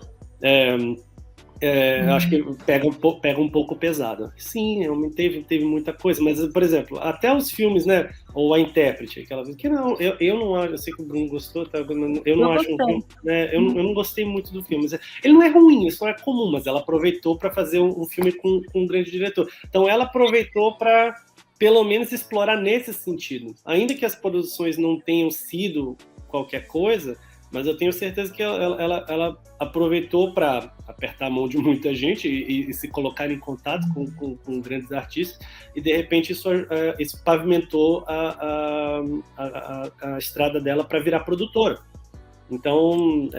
Speaker 3: Eu acho que pega um pouco pesado. Sim, teve muita coisa, mas, por exemplo, até os filmes, né? Ou A Intérprete, aquela vez que não, eu não acho, eu sei que o Bruno gostou, tá? Eu não acho um filme, né? Eu não gostei muito do filme. Ele não é ruim, isso não é comum, mas ela aproveitou para fazer um filme com um grande diretor. Então ela aproveitou para, pelo menos, explorar nesse sentido. Ainda que as produções não tenham sido qualquer coisa, mas eu tenho certeza que ela aproveitou para apertar a mão de muita gente e se colocar em contato com grandes artistas, e de repente isso pavimentou a estrada dela para virar produtora. Então,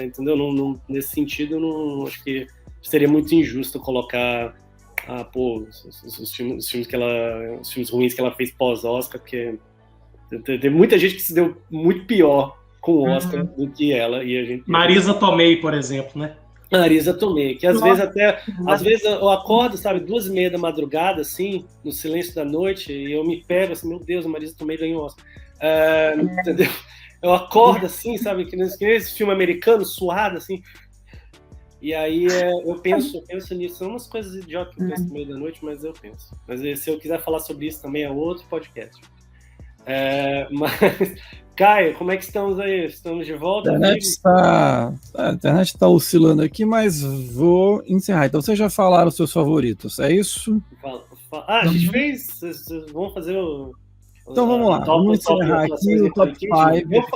Speaker 3: entendeu? Nesse sentido, eu não acho que seria muito injusto colocar os filmes ruins que ela fez pós-Oscar, porque tem muita gente que se deu muito pior com o Oscar do que ela, e a gente...
Speaker 4: Marisa Tomei, por exemplo, né?
Speaker 3: Marisa Tomei, que às vezes eu acordo, sabe, 2h30 da madrugada, assim, no silêncio da noite, e eu me pego assim, meu Deus, a Marisa Tomei ganhou o Oscar. Entendeu? Eu acordo assim, sabe, que nesse filme americano, suado, assim, e aí eu penso nisso. São umas coisas idiotas que eu penso no meio da noite, mas eu penso. Mas se eu quiser falar sobre isso também é outro podcast. Mas, Caio, como é que estamos aí? Estamos de volta?
Speaker 5: A internet está oscilando aqui, mas vou encerrar. Então, vocês já falaram os seus favoritos, é isso?
Speaker 3: A gente fez? Vocês vão fazer o...
Speaker 5: Então vamos lá, vamos encerrar aqui o top 5.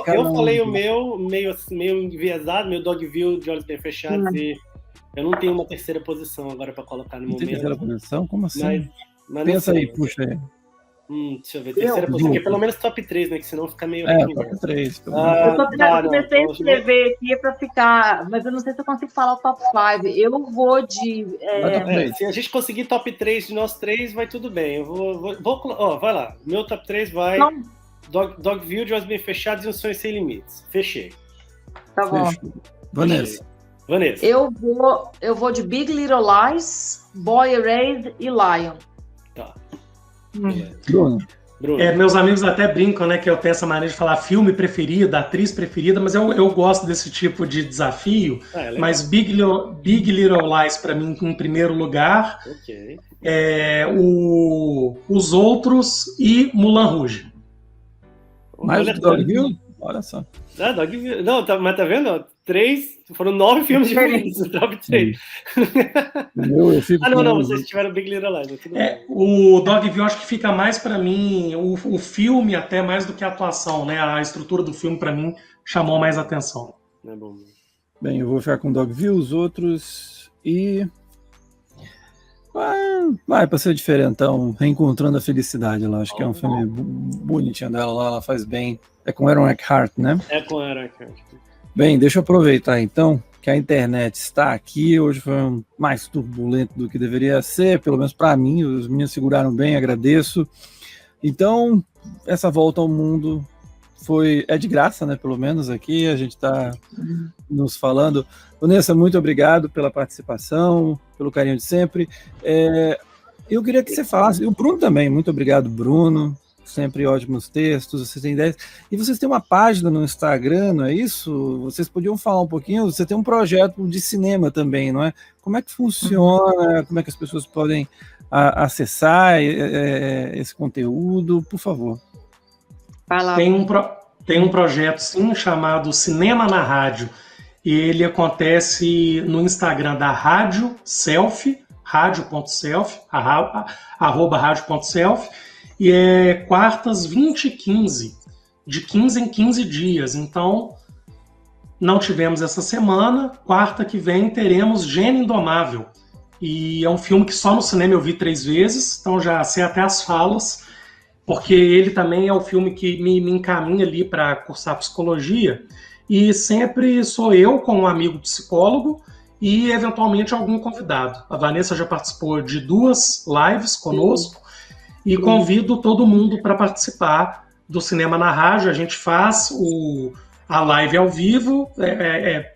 Speaker 3: Eu falei o meu, meio enviesado, meu Dogville de olhos bem fechados, e eu não tenho uma terceira posição agora para colocar no momento.
Speaker 5: Terceira posição? Como assim?
Speaker 3: Mas
Speaker 5: pensa aí, puxa aí.
Speaker 3: Deixa eu ver, terceira posição, porque pelo menos top 3, né? Que senão fica meio...
Speaker 5: top 3.
Speaker 2: Eu comecei a escrever aqui para ficar, mas eu não sei se eu consigo falar o top 5. Eu vou de...
Speaker 3: se a gente conseguir top 3 de nós três, vai tudo bem. Eu vou vai lá. Meu top 3 vai... Dogville, de olhos bem fechados e Um Sonho Sem Limites. Fechei.
Speaker 2: Tá bom.
Speaker 5: Vanessa.
Speaker 2: Eu vou de Big Little Lies, Boy Erased e Lion.
Speaker 3: Tá.
Speaker 5: Bruno.
Speaker 4: Meus amigos até brincam, né, que eu tenho essa maneira de falar filme preferido, atriz preferida, mas eu gosto desse tipo de desafio. Mas Big Little Lies, para mim, em primeiro lugar.
Speaker 3: Ok.
Speaker 4: Os Outros e Moulin Rouge.
Speaker 5: Mais do Dogville? Olha só.
Speaker 3: Dogville. Não, mas tá vendo? 3, foram 9 filmes diferentes, top 3. Não, vocês tiveram Big Little Lies.
Speaker 4: O Dogville, acho que fica mais pra mim, o filme até mais do que a atuação, né? A estrutura do filme, pra mim, chamou mais atenção.
Speaker 3: É bom.
Speaker 5: Bem, eu vou ficar com Dogville, Os Outros e... Vai pra ser diferentão, Reencontrando a Felicidade lá. Acho que é um filme bonitinho dela lá, ela faz bem. É com Aaron Eckhart, né?
Speaker 3: É com Aaron Eckhart.
Speaker 5: Bem, deixa eu aproveitar então que a internet está aqui. Hoje foi mais turbulento do que deveria ser, pelo menos para mim. Os meninos seguraram bem, agradeço. Então, essa volta ao mundo é de graça, né? Pelo menos aqui a gente está nos falando. Vanessa, muito obrigado pela participação, pelo carinho de sempre. Eu queria que você falasse, e o Bruno também, muito obrigado, Bruno. Sempre ótimos textos, vocês têm ideias. E vocês têm uma página no Instagram, não é isso? Vocês podiam falar um pouquinho, você tem um projeto de cinema também, não é? Como é que funciona, como é que as pessoas podem acessar esse conteúdo, por favor.
Speaker 2: Vai lá.
Speaker 4: tem um projeto, sim, chamado Cinema na Rádio. E ele acontece no Instagram da Rádio Selfie, rádio.selfie, @rádio.selfie, e é quartas 20h15, de 15 em 15 dias. Então, não tivemos essa semana, quarta que vem teremos Gênio Indomável. E é um filme que só no cinema eu vi 3 vezes, então já sei até as falas, porque ele também é o filme que me encaminha ali para cursar psicologia, e sempre sou eu com um amigo psicólogo e eventualmente algum convidado. A Vanessa já participou de 2 lives conosco e convido todo mundo para participar do Cinema na Rádio. A gente faz a live ao vivo,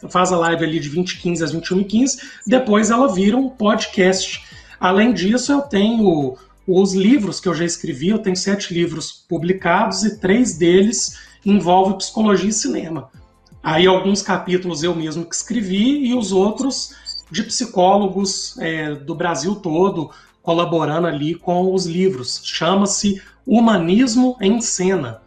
Speaker 4: faz a live ali de 20h15 às 21h15, depois ela vira um podcast. Além disso, eu tenho os livros que eu já escrevi, eu tenho 7 livros publicados e 3 deles envolvem psicologia e cinema. Aí alguns capítulos eu mesmo que escrevi e os outros de psicólogos do Brasil todo colaborando ali com os livros. Chama-se Humanismo em Cena,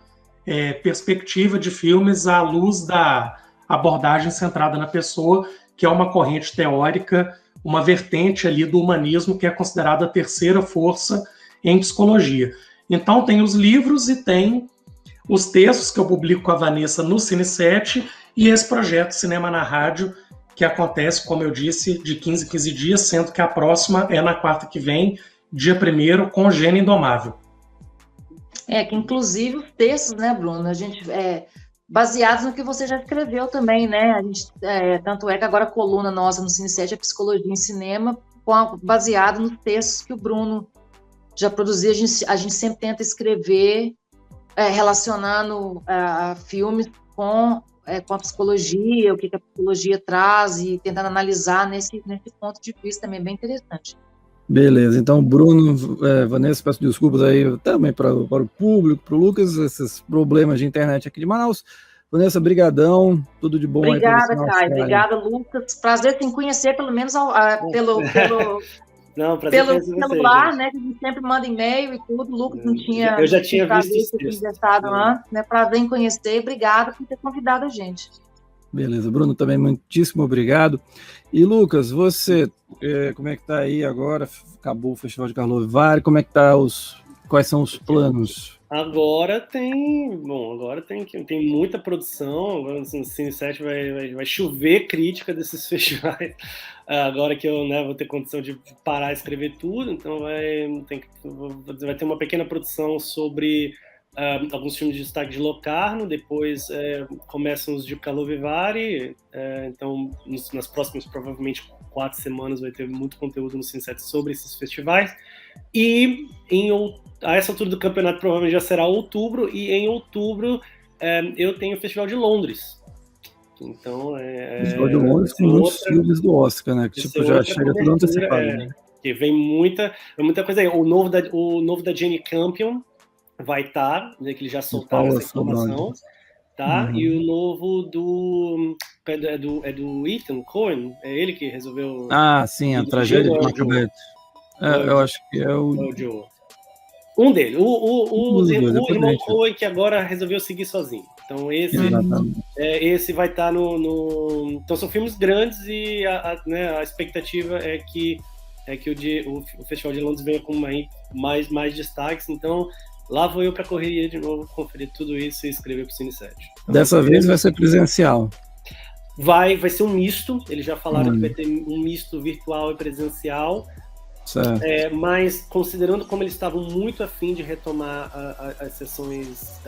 Speaker 4: perspectiva de filmes à luz da abordagem centrada na pessoa, que é uma corrente teórica, uma vertente ali do humanismo que é considerada a terceira força em psicologia. Então tem os livros e tem os textos que eu publico com a Vanessa no Cine7 e esse projeto Cinema na Rádio, que acontece, como eu disse, de 15 em 15 dias, sendo que a próxima é na quarta que vem, dia 1º, com Gênio Indomável.
Speaker 2: Que inclusive os textos, né, Bruno, a gente baseados no que você já escreveu também, né, a gente, tanto é que agora a coluna nossa no Cine7 é Psicologia em Cinema, baseado nos textos que o Bruno já produziu. A gente sempre tenta escrever relacionando filmes com a psicologia, o que a psicologia traz, e tentando analisar nesse ponto de vista também bem interessante.
Speaker 5: Beleza, então Bruno, Vanessa, peço desculpas aí também para o público, para o Lucas, esses problemas de internet aqui de Manaus. Vanessa, brigadão, tudo de bom.
Speaker 2: Obrigada, Caio, obrigada, Lucas. Prazer em conhecer, pelo menos pelo celular, né, que a gente sempre manda e-mail e tudo. O Lucas não tinha...
Speaker 3: Eu já tinha visto isso.
Speaker 2: Antes, né? Prazer em conhecer, obrigada por ter convidado a gente.
Speaker 5: Beleza, Bruno, também muitíssimo obrigado. E Lucas, você, como é que tá aí agora? Acabou o Festival de Karlovy, como é que tá quais são os planos?
Speaker 3: Agora tem muita produção. Agora no Cine7 vai chover crítica desses festivais. Agora que eu vou ter condição de parar e escrever tudo, então vai ter uma pequena produção sobre alguns filmes de destaque de Locarno. Depois começam os de Karlovy Vary. Então nas próximas, provavelmente 4 semanas, vai ter muito conteúdo no Cine7 sobre esses festivais. E a essa altura do campeonato provavelmente já será outubro, e em outubro eu tenho o Festival de Londres. Então
Speaker 5: Festival de Londres com muitos filmes do Oscar, né? Que já chega tudo antecipado. Né?
Speaker 3: Que vem muita coisa aí. O novo da Jane Campion vai estar, né, que eles já soltaram essa informação. Tá? Uhum. E o novo do Ethan Coen, é ele que resolveu...
Speaker 5: sim, a tragédia de Macbeth. Eu acho que é o Joe.
Speaker 3: Um dele, o irmão Coen, que agora resolveu seguir sozinho. Então esse vai estar no... Então são filmes grandes, e a expectativa é que o Festival de Londres venha com mais destaques. Então lá vou eu para a correria de novo, conferir tudo isso e escrever para o Cine7. Então,
Speaker 5: dessa vez vai ser presencial.
Speaker 3: Vai ser um misto. Eles já falaram que vai ter um misto virtual e presencial. Mas considerando como eles estavam muito afim de retomar as sessões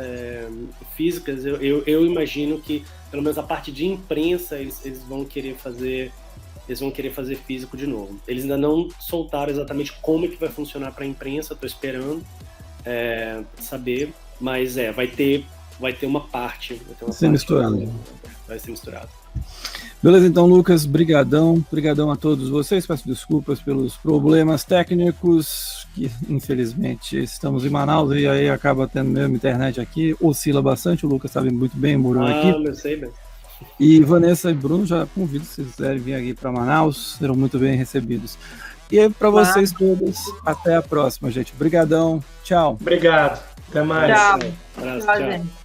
Speaker 3: físicas, eu imagino que pelo menos a parte de imprensa eles vão querer fazer físico de novo. Eles ainda não soltaram exatamente como é que vai funcionar para a imprensa. Estou esperando saber, mas vai ter uma parte, vai ser misturado. Vai ser misturado.
Speaker 5: Beleza, então, Lucas, brigadão a todos vocês. Peço desculpas pelos problemas técnicos, que infelizmente estamos em Manaus e aí acaba tendo mesmo internet aqui, oscila bastante. O Lucas sabe muito bem, morou aqui.
Speaker 3: Eu sei bem.
Speaker 5: E Vanessa e Bruno, já convido, se quiserem vir aqui para Manaus, serão muito bem recebidos. E para vocês todos, até a próxima, gente. Obrigadão, tchau.
Speaker 4: Obrigado, até mais.
Speaker 2: Tchau, gente.